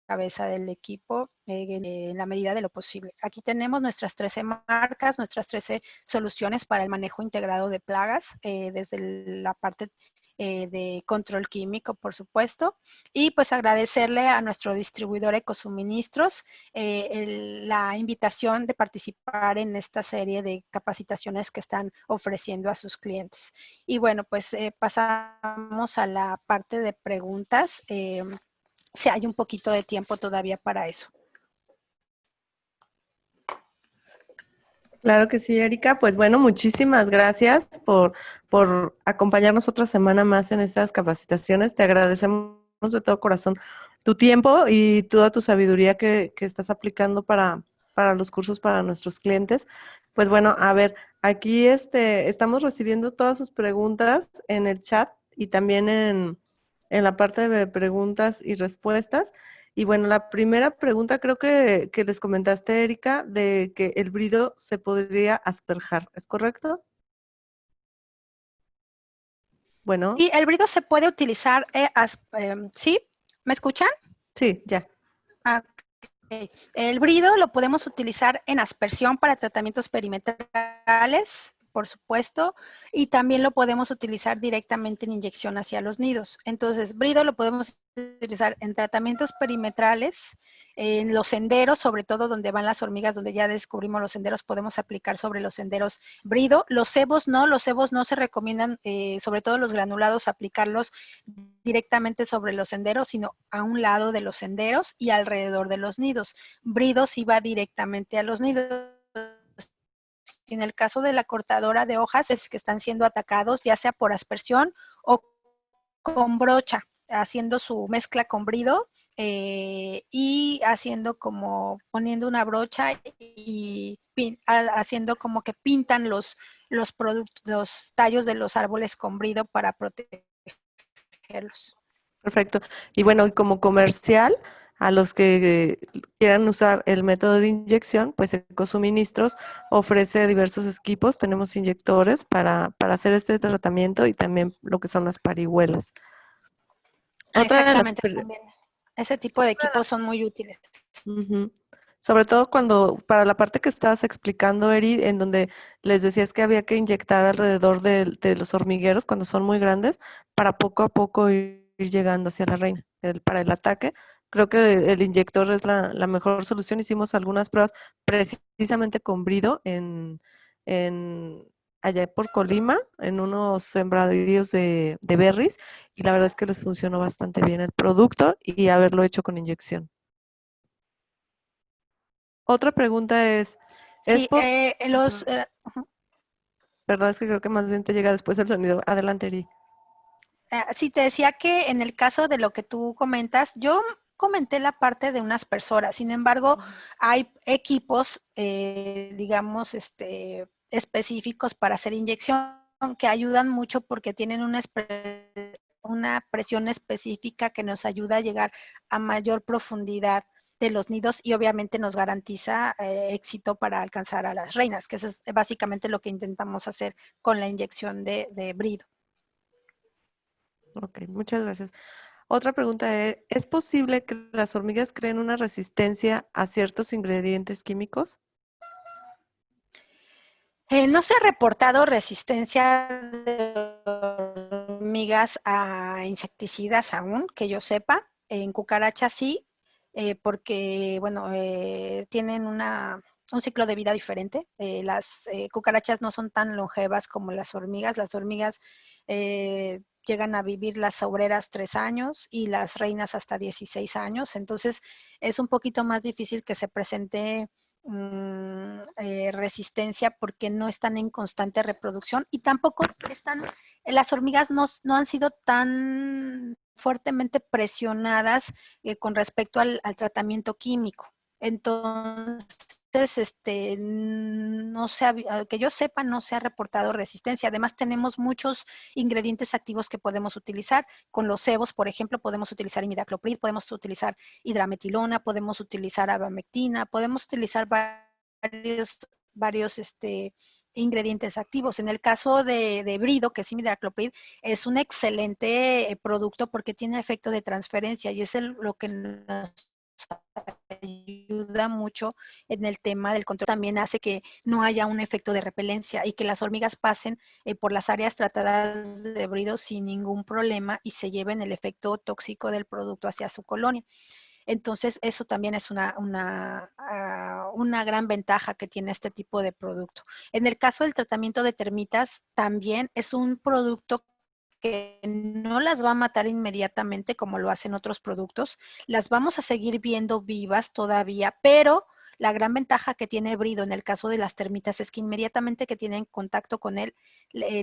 cabeza del equipo en la medida de lo posible. Aquí tenemos nuestras 13 marcas, nuestras 13 soluciones para el manejo integrado de plagas, desde la parte de control químico, por supuesto, y pues agradecerle a nuestro distribuidor Ecosuministros la invitación de participar en esta serie de capacitaciones que están ofreciendo a sus clientes. Y bueno, pues pasamos a la parte de preguntas. Si hay un poquito de tiempo todavía para eso. Claro que sí, Erika. Pues bueno, muchísimas gracias por acompañarnos otra semana más en estas capacitaciones. Te agradecemos de todo corazón tu tiempo y toda tu sabiduría que estás aplicando para los cursos para nuestros clientes. Pues bueno, a ver, aquí estamos recibiendo todas sus preguntas en el chat y también en la parte de preguntas y respuestas. Y bueno, la primera pregunta creo que les comentaste, Erika, de que el brido se podría asperjar, ¿es correcto? Bueno, Sí, el brido se puede utilizar, ¿sí? ¿Me escuchan? sí, ya. Ah, ok. El brido lo podemos utilizar en aspersión para tratamientos perimetrales, por supuesto, y también lo podemos utilizar directamente en inyección hacia los nidos. Entonces, brido lo podemos utilizar en tratamientos perimetrales, en los senderos, sobre todo donde van las hormigas, donde ya descubrimos los senderos, podemos aplicar sobre los senderos brido. Los cebos no se recomiendan, sobre todo los granulados, aplicarlos directamente sobre los senderos, sino a un lado de los senderos y alrededor de los nidos. Brido sí va directamente a los nidos. En el caso de la cortadora de hojas, es que están siendo atacados ya sea por aspersión o con brocha, haciendo su mezcla con brido y haciendo como poniendo una brocha y haciendo como que pintan los tallos de los árboles con brido para protegerlos. Perfecto. Y bueno, y como comercial, a los que quieran usar el método de inyección, pues Ecosuministros ofrece diversos equipos. Tenemos inyectores para hacer este tratamiento y también lo que son las parihuelas. Otra de las... Exactamente, también. Ese tipo de equipos son muy útiles. Ujú. Sobre todo para la parte que estabas explicando, Eri, en donde les decías que había que inyectar alrededor de los hormigueros cuando son muy grandes, para poco a poco ir llegando hacia la reina, para el ataque. Creo que el inyector es la mejor solución. Hicimos algunas pruebas precisamente con brido en allá por Colima, en unos sembradíos de berries, y la verdad es que les funcionó bastante bien el producto y haberlo hecho con inyección. Otra pregunta es Sí, posible, ujú. verdad es que creo que más bien te llega después el sonido. Adelante, Eri. Sí, te decía que en el caso de lo que tú comentas, yo comenté la parte de unas personas, sin embargo, hay equipos, digamos, específicos para hacer inyección que ayudan mucho porque tienen una presión específica que nos ayuda a llegar a mayor profundidad de los nidos y obviamente nos garantiza éxito para alcanzar a las reinas, que eso es básicamente lo que intentamos hacer con la inyección de brido. Ok, muchas gracias. Otra pregunta ¿es posible que las hormigas creen una resistencia a ciertos ingredientes químicos? No se ha reportado resistencia de hormigas a insecticidas aún, que yo sepa. En cucarachas sí, porque, bueno, tienen un ciclo de vida diferente. Las cucarachas no son tan longevas como las hormigas. Las hormigas llegan a vivir las obreras 3 años y las reinas hasta 16 años. Entonces, es un poquito más difícil que se presente resistencia porque no están en constante reproducción y tampoco están, las hormigas no han sido tan fuertemente presionadas con respecto al tratamiento químico. Entonces, no se que yo sepa, no se ha reportado resistencia. Además, tenemos muchos ingredientes activos que podemos utilizar. Con los cebos, por ejemplo, podemos utilizar imidacloprid, podemos utilizar hidrametilona, podemos utilizar abamectina, podemos utilizar varios ingredientes activos. En el caso de Brido, que es imidacloprid, es un excelente producto porque tiene efecto de transferencia y es lo que nos ayuda mucho en el tema del control. También hace que no haya un efecto de repelencia y que las hormigas pasen por las áreas tratadas de Brido sin ningún problema y se lleven el efecto tóxico del producto hacia su colonia. Entonces, eso también es una gran ventaja que tiene este tipo de producto. En el caso del tratamiento de termitas, también es un producto que no las va a matar inmediatamente como lo hacen otros productos. Las vamos a seguir viendo vivas todavía, pero la gran ventaja que tiene Brido en el caso de las termitas es que inmediatamente que tienen contacto con él,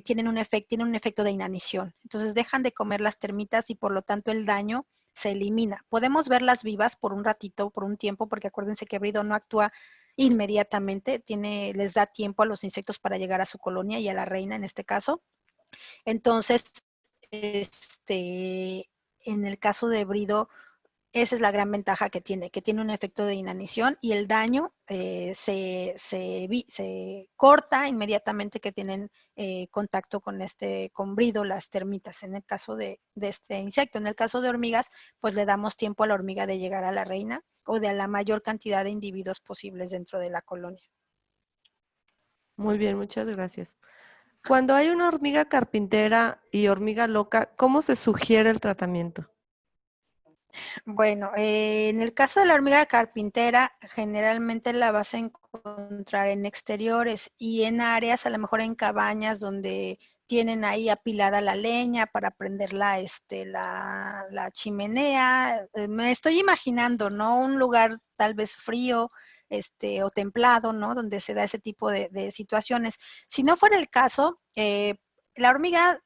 tienen un efecto de inanición. Entonces dejan de comer las termitas y por lo tanto el daño se elimina. Podemos verlas vivas por un ratito, por un tiempo, porque acuérdense que Brido no actúa inmediatamente, les da tiempo a los insectos para llegar a su colonia y a la reina en este caso. Entonces, en el caso de Brido, esa es la gran ventaja que tiene un efecto de inanición y el daño se corta inmediatamente que tienen contacto con Brido, las termitas, en el caso de este insecto. En el caso de hormigas, pues le damos tiempo a la hormiga de llegar a la reina o de la mayor cantidad de individuos posibles dentro de la colonia. Muy bien, muchas gracias. Cuando hay una hormiga carpintera y hormiga loca, ¿cómo se sugiere el tratamiento? Bueno, en el caso de la hormiga carpintera, generalmente la vas a encontrar en exteriores y en áreas, a lo mejor en cabañas donde tienen ahí apilada la leña para prender la chimenea. Me estoy imaginando, ¿no? Un lugar tal vez frío, o templado, ¿no? Donde se da ese tipo de situaciones. Si no fuera el caso, la hormiga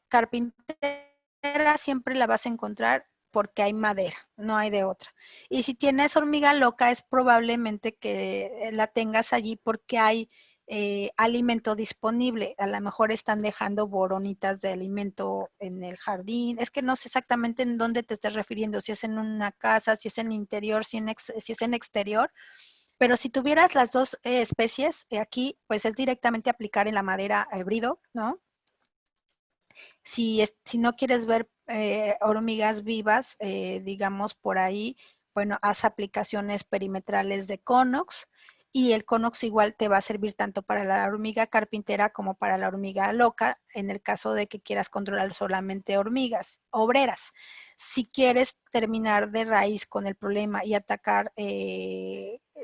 carpintera siempre la vas a encontrar porque hay madera, no hay de otra. Y si tienes hormiga loca, es probablemente que la tengas allí porque hay alimento disponible. A lo mejor están dejando boronitas de alimento en el jardín. Es que no sé exactamente en dónde te estés refiriendo, si es en una casa, si es en interior, si es en exterior. Pero si tuvieras las dos especies aquí, pues es directamente aplicar en la madera Brido, ¿no? Si no quieres ver hormigas vivas, digamos por ahí, bueno, haz aplicaciones perimetrales de Conox y el Conox igual te va a servir tanto para la hormiga carpintera como para la hormiga loca, en el caso de que quieras controlar solamente hormigas obreras. Si quieres terminar de raíz con el problema y atacar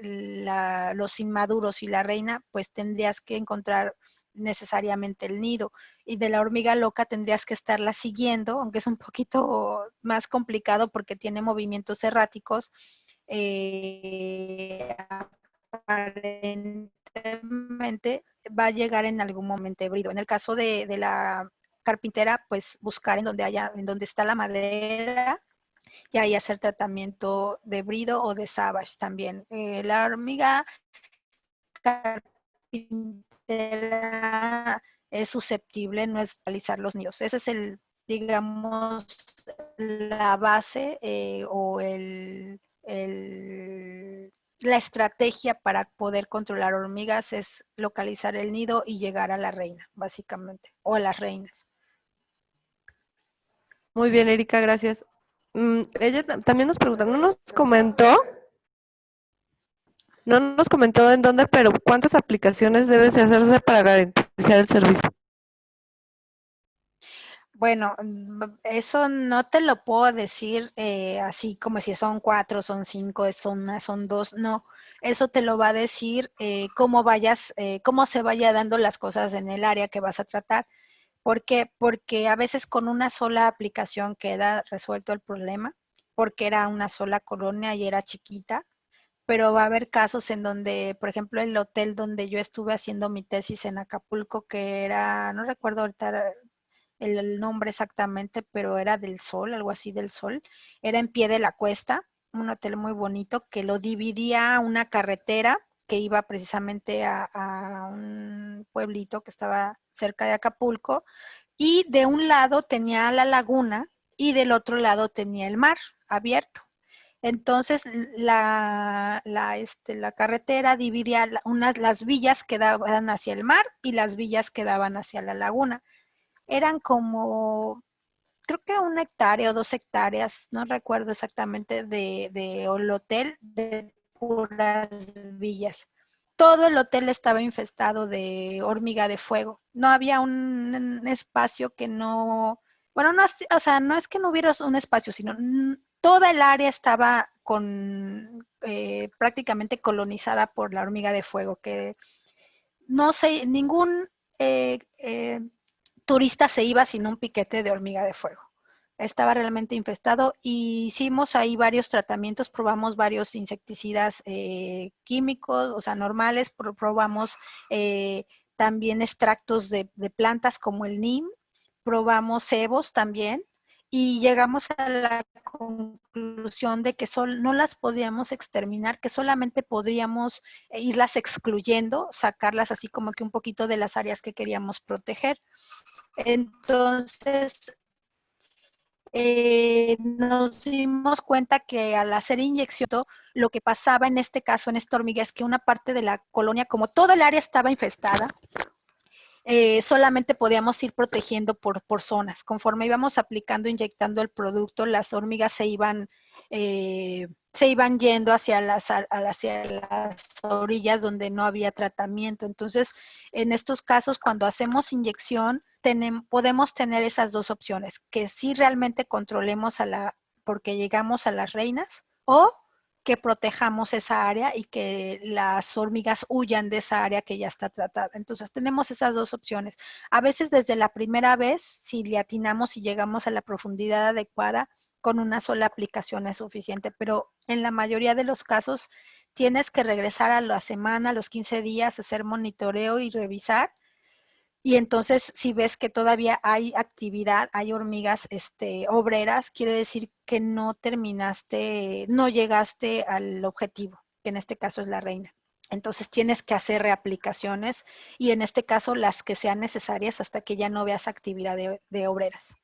los inmaduros y la reina, pues tendrías que encontrar necesariamente el nido y de la hormiga loca tendrías que estarla siguiendo, aunque es un poquito más complicado porque tiene movimientos erráticos. Aparentemente va a llegar en algún momento híbrido. En el caso de la carpintera, pues buscar en donde está la madera y ahí hacer tratamiento de brido o de savage también. La hormiga carpintera es susceptible, no es realizar los nidos. Ese es digamos, la base o la estrategia para poder controlar hormigas es localizar el nido y llegar a la reina, básicamente, o a las reinas. Muy bien, Erika, gracias. Ella también nos preguntó, no nos comentó en dónde, pero ¿cuántas aplicaciones debe hacerse para garantizar el servicio? Bueno, eso no te lo puedo decir así como si son 4, son 5, son una, son 2, no. Eso te lo va a decir cómo se vaya dando las cosas en el área que vas a tratar. ¿Por qué? Porque a veces con una sola aplicación queda resuelto el problema, porque era una sola colonia y era chiquita, pero va a haber casos en donde, por ejemplo, el hotel donde yo estuve haciendo mi tesis en Acapulco, que era, no recuerdo ahorita el nombre exactamente, pero era del Sol, algo así del Sol, era en pie de la cuesta, un hotel muy bonito que lo dividía una carretera que iba precisamente a un pueblito que estaba cerca de Acapulco, y de un lado tenía la laguna y del otro lado tenía el mar abierto. Entonces, la carretera dividía las villas que daban hacia el mar y las villas que daban hacia la laguna. Eran como, creo que 1 hectárea o 2 hectáreas, no recuerdo exactamente, de el hotel de puras villas. Todo el hotel estaba infestado de hormiga de fuego. No había un espacio que no, bueno, no, o sea, no es que no hubiera un espacio, sino toda el área estaba prácticamente colonizada por la hormiga de fuego, que no sé, ningún eh, eh, turista se iba sin un piquete de hormiga de fuego. Estaba realmente infestado y hicimos ahí varios tratamientos, probamos varios insecticidas químicos, o sea, normales, probamos también extractos de plantas como el NIM, probamos cebos también y llegamos a la conclusión de que no las podíamos exterminar, que solamente podríamos irlas excluyendo, sacarlas así como que un poquito de las áreas que queríamos proteger. Entonces, nos dimos cuenta que al hacer inyección, lo que pasaba en este caso, en esta hormiga, es que una parte de la colonia, como todo el área estaba infestada, solamente podíamos ir protegiendo por zonas. Conforme íbamos aplicando, inyectando el producto, las hormigas se iban yendo hacia las orillas donde no había tratamiento. Entonces, en estos casos, cuando hacemos inyección, podemos tener esas dos opciones, que sí realmente controlemos porque llegamos a las reinas, o que protejamos esa área y que las hormigas huyan de esa área que ya está tratada. Entonces tenemos esas dos opciones. A veces desde la primera vez, si le atinamos y llegamos a la profundidad adecuada, con una sola aplicación es suficiente, pero en la mayoría de los casos tienes que regresar a la semana, a los 15 días, hacer monitoreo y revisar. Y entonces, si ves que todavía hay actividad, hay hormigas obreras, quiere decir que no terminaste, no llegaste al objetivo, que en este caso es la reina. Entonces tienes que hacer reaplicaciones y en este caso las que sean necesarias hasta que ya no veas actividad de obreras.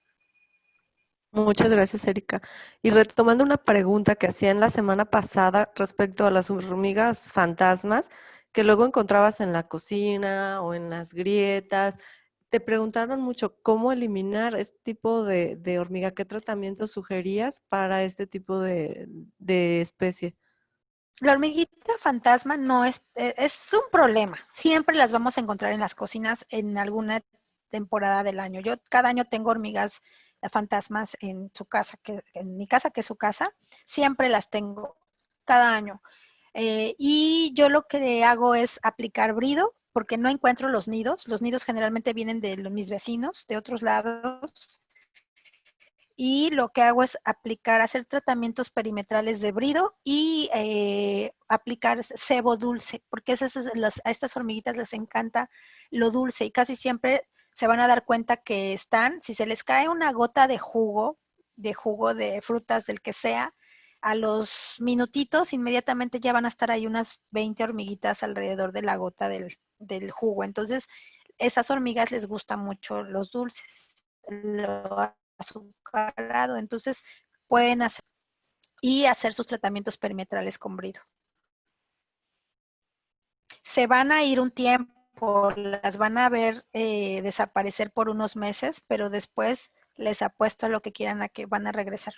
Muchas gracias, Erika. Y retomando una pregunta que hacía en la semana pasada respecto a las hormigas fantasmas que luego encontrabas en la cocina o en las grietas, te preguntaron mucho cómo eliminar este tipo de hormiga, qué tratamiento sugerías para este tipo de especie. La hormiguita fantasma no es un problema. Siempre las vamos a encontrar en las cocinas en alguna temporada del año. Yo cada año tengo hormigas fantasmas en su casa, en mi casa, que es su casa. Siempre las tengo cada año. Y yo lo que hago es aplicar brido, porque no encuentro los nidos. Los nidos generalmente vienen de mis vecinos, de otros lados. Y lo que hago es hacer tratamientos perimetrales de brido y aplicar cebo dulce, porque a estas hormiguitas les encanta lo dulce y casi siempre se van a dar cuenta que si se les cae una gota de frutas, del que sea, a los minutitos inmediatamente ya van a estar ahí unas 20 hormiguitas alrededor de la gota del jugo. Entonces, esas hormigas les gustan mucho los dulces. Lo azucarado, entonces pueden hacer sus tratamientos perimetrales con brido. Se van a ir un tiempo, las van a ver desaparecer por unos meses, pero después les apuesto a lo que quieran a que van a regresar,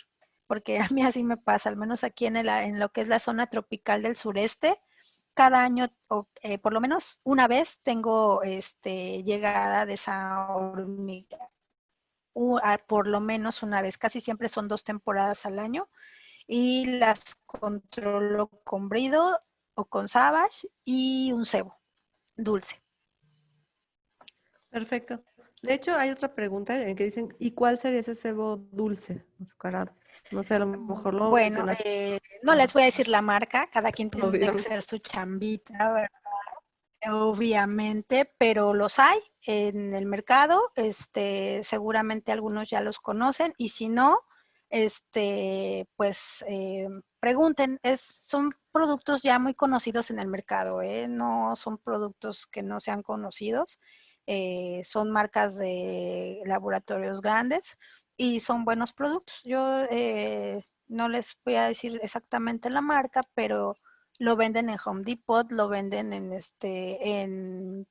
porque a mí así me pasa, al menos aquí en lo que es la zona tropical del sureste, cada año, por lo menos una vez, tengo llegada de esa hormiga. Por lo menos una vez, casi siempre son 2 temporadas al año y las controlo con brido o con savage y un cebo dulce. Perfecto. De hecho, hay otra pregunta en que dicen, ¿y cuál sería ese cebo dulce, azucarado? No sé, a lo mejor lo Bueno, mencionaste. no les voy a decir la marca, cada quien tiene que Obviamente. hacer su chambita, ¿verdad? Obviamente, pero los hay en el mercado, seguramente algunos ya los conocen y si no, pues pregunten, son productos ya muy conocidos en el mercado, no son productos que no sean conocidos, son marcas de laboratorios grandes y son buenos productos. Yo no les voy a decir exactamente la marca, pero lo venden en Home Depot, lo venden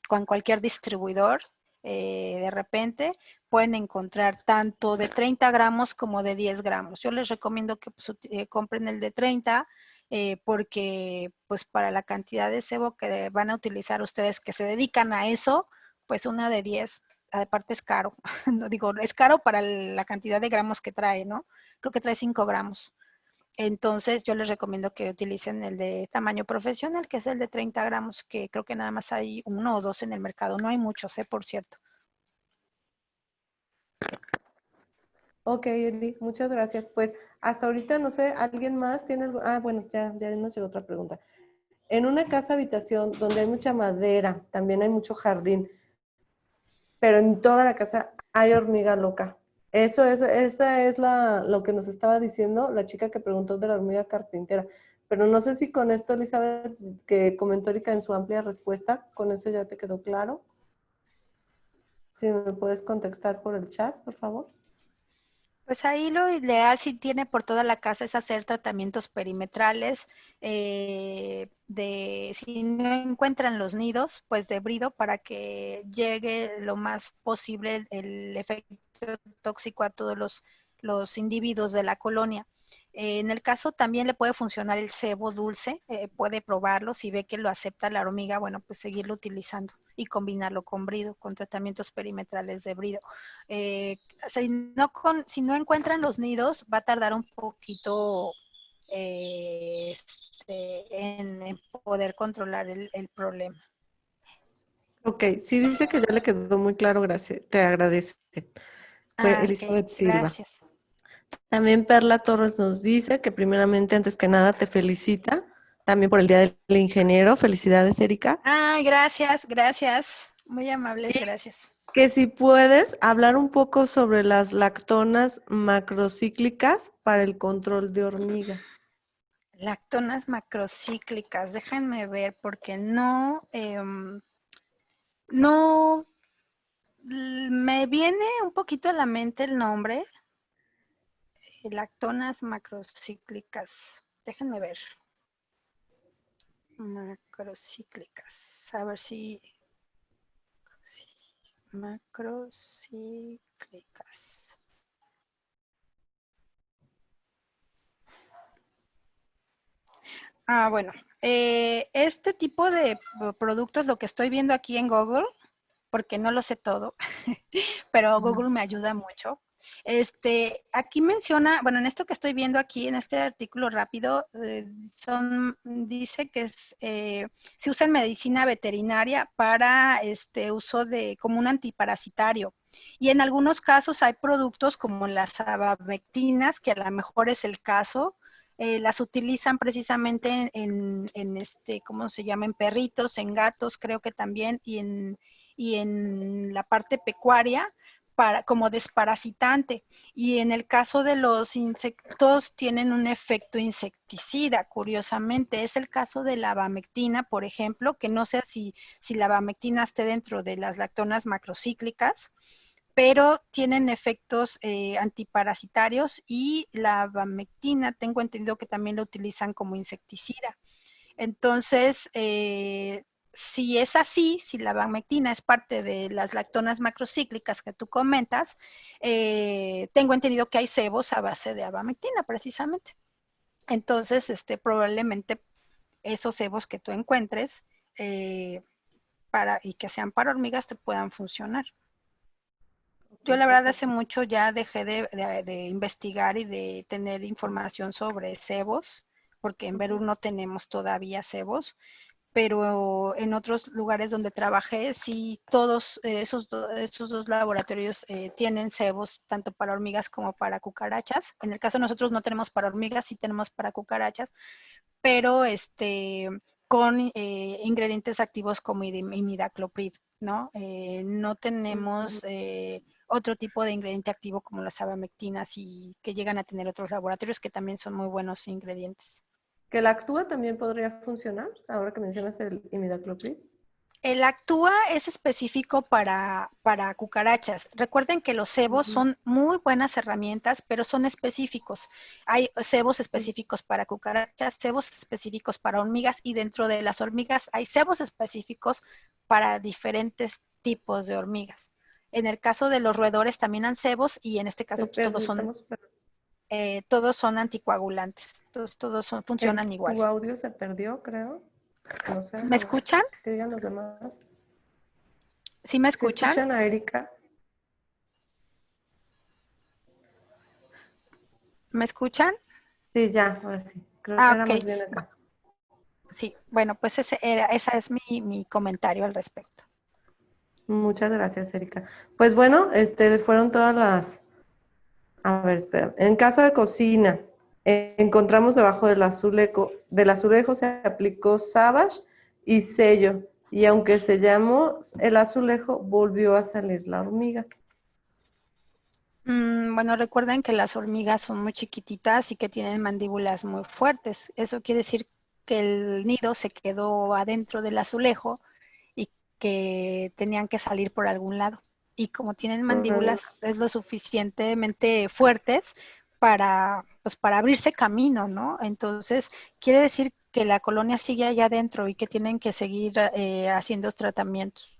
con cualquier distribuidor. De repente pueden encontrar tanto de 30 gramos como de 10 gramos. Yo les recomiendo que pues, compren el de 30 porque pues para la cantidad de cebo que van a utilizar ustedes que se dedican a eso, pues una de 10, aparte es caro. No digo, es caro para la cantidad de gramos que trae, ¿no? Creo que trae 5 gramos. Entonces, yo les recomiendo que utilicen el de tamaño profesional, que es el de 30 gramos, que creo que nada más hay uno o dos en el mercado. No hay muchos, por cierto. Ok, Eli, muchas gracias. Pues hasta ahorita, no sé, ¿alguien más tiene algo? Ah, bueno, ya nos llegó otra pregunta. En una casa habitación donde hay mucha madera, también hay mucho jardín, pero en toda la casa hay hormiga loca. Esa es lo que nos estaba diciendo la chica que preguntó de la hormiga carpintera. Pero no sé si con esto, Elizabeth, que comentó Erika en su amplia respuesta, con eso ya te quedó claro. Si me puedes contestar por el chat, por favor. Pues ahí lo ideal si tiene por toda la casa es hacer tratamientos perimetrales, si no encuentran los nidos, pues de brido para que llegue lo más posible el efecto tóxico a todos los individuos de la colonia. En el caso también le puede funcionar el cebo dulce, puede probarlo, si ve que lo acepta la hormiga, bueno, pues seguirlo utilizando y combinarlo con brido, con tratamientos perimetrales de brido. Si no encuentran los nidos, va a tardar un poquito en poder controlar el problema. Ok, sí dice que ya le quedó muy claro, gracias, te agradece. Fue Ok, Elizabeth Silva. gracias. También Perla Torres nos dice que primeramente, antes que nada, te felicita, también por el Día del Ingeniero. Felicidades, Erika. Gracias, gracias. Muy amables, Y gracias. que si puedes hablar un poco sobre las lactonas macrocíclicas para el control de hormigas. Lactonas macrocíclicas, déjenme ver porque no me viene un poquito a la mente el nombre. Lactonas macrocíclicas. Déjenme ver. Macrocíclicas. A ver si. Macrocíclicas. Bueno. Este tipo de productos, lo que estoy viendo aquí en Google, porque no lo sé todo, pero Google me ayuda mucho. Aquí menciona, bueno, en esto que estoy viendo aquí, en este artículo rápido, dice que se usa en medicina veterinaria para uso como un antiparasitario. Y en algunos casos hay productos como las abamectinas, que a lo mejor es el caso, las utilizan precisamente ¿cómo se llama? En perritos, en gatos, creo que también, y en la parte pecuaria como desparasitante. Y en el caso de los insectos tienen un efecto insecticida, curiosamente. Es el caso de la abamectina, por ejemplo, que no sé si la abamectina esté dentro de las lactonas macrocíclicas, pero tienen efectos antiparasitarios y la abamectina tengo entendido que también lo utilizan como insecticida. Entonces, si es así, si la abamectina es parte de las lactonas macrocíclicas que tú comentas, tengo entendido que hay cebos a base de abamectina precisamente. Entonces, probablemente esos cebos que tú encuentres y que sean para hormigas te puedan funcionar. Yo la verdad hace mucho ya dejé de investigar y de tener información sobre cebos, porque en Perú no tenemos todavía cebos, pero en otros lugares donde trabajé, sí, todos esos dos laboratorios tienen cebos tanto para hormigas como para cucarachas. En el caso de nosotros no tenemos para hormigas, sí tenemos para cucarachas, pero con ingredientes activos como imidacloprid, ¿no? No tenemos otro tipo de ingrediente activo como las abamectinas y que llegan a tener otros laboratorios que también son muy buenos ingredientes. ¿Que la actúa también podría funcionar? Ahora que mencionas el imidacloprid. El Actúa es específico para cucarachas. Recuerden que los cebos son muy buenas herramientas, pero son específicos. Hay cebos específicos para cucarachas, cebos específicos para hormigas y dentro de las hormigas hay cebos específicos para diferentes tipos de hormigas. En el caso de los roedores también han cebos y en este caso pues, todos son anticoagulantes. Todos funcionan igual. Tu audio se perdió, creo. No sé. ¿Me escuchan? ¿Qué digan los demás? ¿Sí me ¿Sí escuchan? escuchan a Erika? ¿Me escuchan? Sí, ya, ahora sí. Creo que era más Ok. bien acá. Sí, bueno, pues ese es mi comentario al respecto. Muchas gracias, Erika. Pues bueno, fueron todas las... A ver, espera. En casa de cocina, encontramos debajo del azulejo se aplicó Savage y sello. Y aunque sellamos el azulejo, volvió a salir la hormiga. Bueno, recuerden que las hormigas son muy chiquititas y que tienen mandíbulas muy fuertes. Eso quiere decir que el nido se quedó adentro del azulejo y que tenían que salir por algún lado. Y como tienen mandíbulas, es lo suficientemente fuertes pues para abrirse camino, ¿no? Entonces, quiere decir que la colonia sigue allá adentro y que tienen que seguir haciendo tratamientos.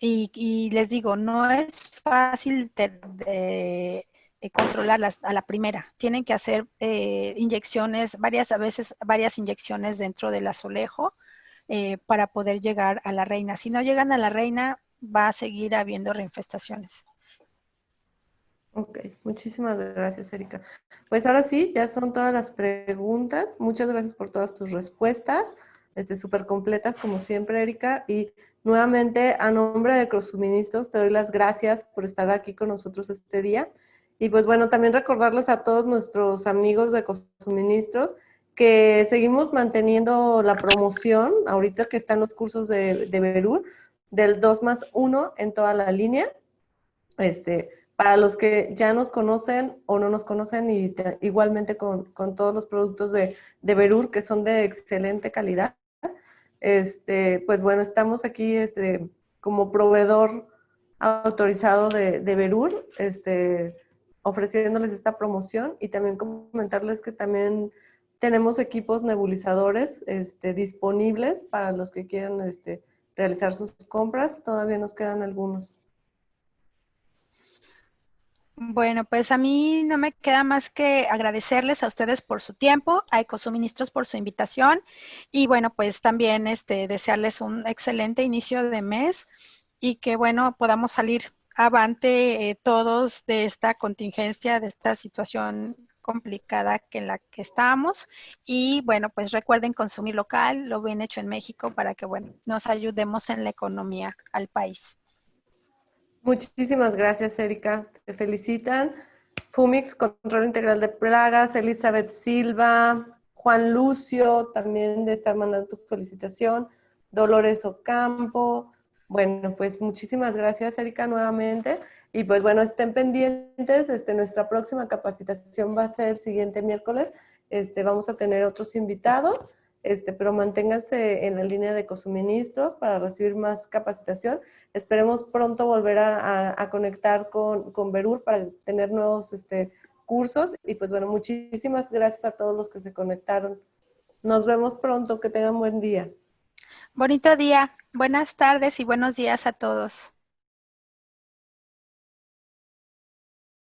Y les digo, no es fácil de controlarlas a la primera. Tienen que hacer inyecciones, a veces varias inyecciones dentro del azulejo para poder llegar a la reina. Si no llegan a la reina, va a seguir habiendo reinfestaciones. Ok, muchísimas gracias, Erika. Pues ahora sí, ya son todas las preguntas. Muchas gracias por todas tus respuestas, súper completas como siempre, Erika. Y nuevamente, a nombre de Crosuministros, te doy las gracias por estar aquí con nosotros este día. Y pues bueno, también recordarles a todos nuestros amigos de Crosuministros que seguimos manteniendo la promoción, ahorita que están los cursos de Verur, del 2+1 en toda la línea. Para los que ya nos conocen o no nos conocen, y igualmente con todos los productos de Verur, que son de excelente calidad, pues bueno, estamos aquí como proveedor autorizado de Verur, ofreciéndoles esta promoción y también comentarles que también tenemos equipos nebulizadores disponibles para los que quieran realizar sus compras. Todavía nos quedan algunos. Bueno, pues a mí no me queda más que agradecerles a ustedes por su tiempo, a Ecosuministros por su invitación y bueno, pues también desearles un excelente inicio de mes y que bueno, podamos salir avante todos de esta contingencia, de esta situación complicada en la que estamos y bueno, pues recuerden consumir local, lo bien hecho en México para que bueno, nos ayudemos en la economía al país. Muchísimas gracias, Erika. Te felicitan. Fumix, Control Integral de Plagas, Elizabeth Silva, Juan Lucio, también de estar mandando tu felicitación, Dolores Ocampo. Bueno, pues muchísimas gracias, Erika, nuevamente. Y pues bueno, estén pendientes, nuestra próxima capacitación va a ser el siguiente miércoles. Vamos a tener otros invitados, pero manténganse en la línea de Ecosuministros para recibir más capacitación. Esperemos pronto volver a conectar con Verur para tener nuevos cursos. Y pues bueno, muchísimas gracias a todos los que se conectaron. Nos vemos pronto, que tengan buen día. Bonito día, buenas tardes y buenos días a todos.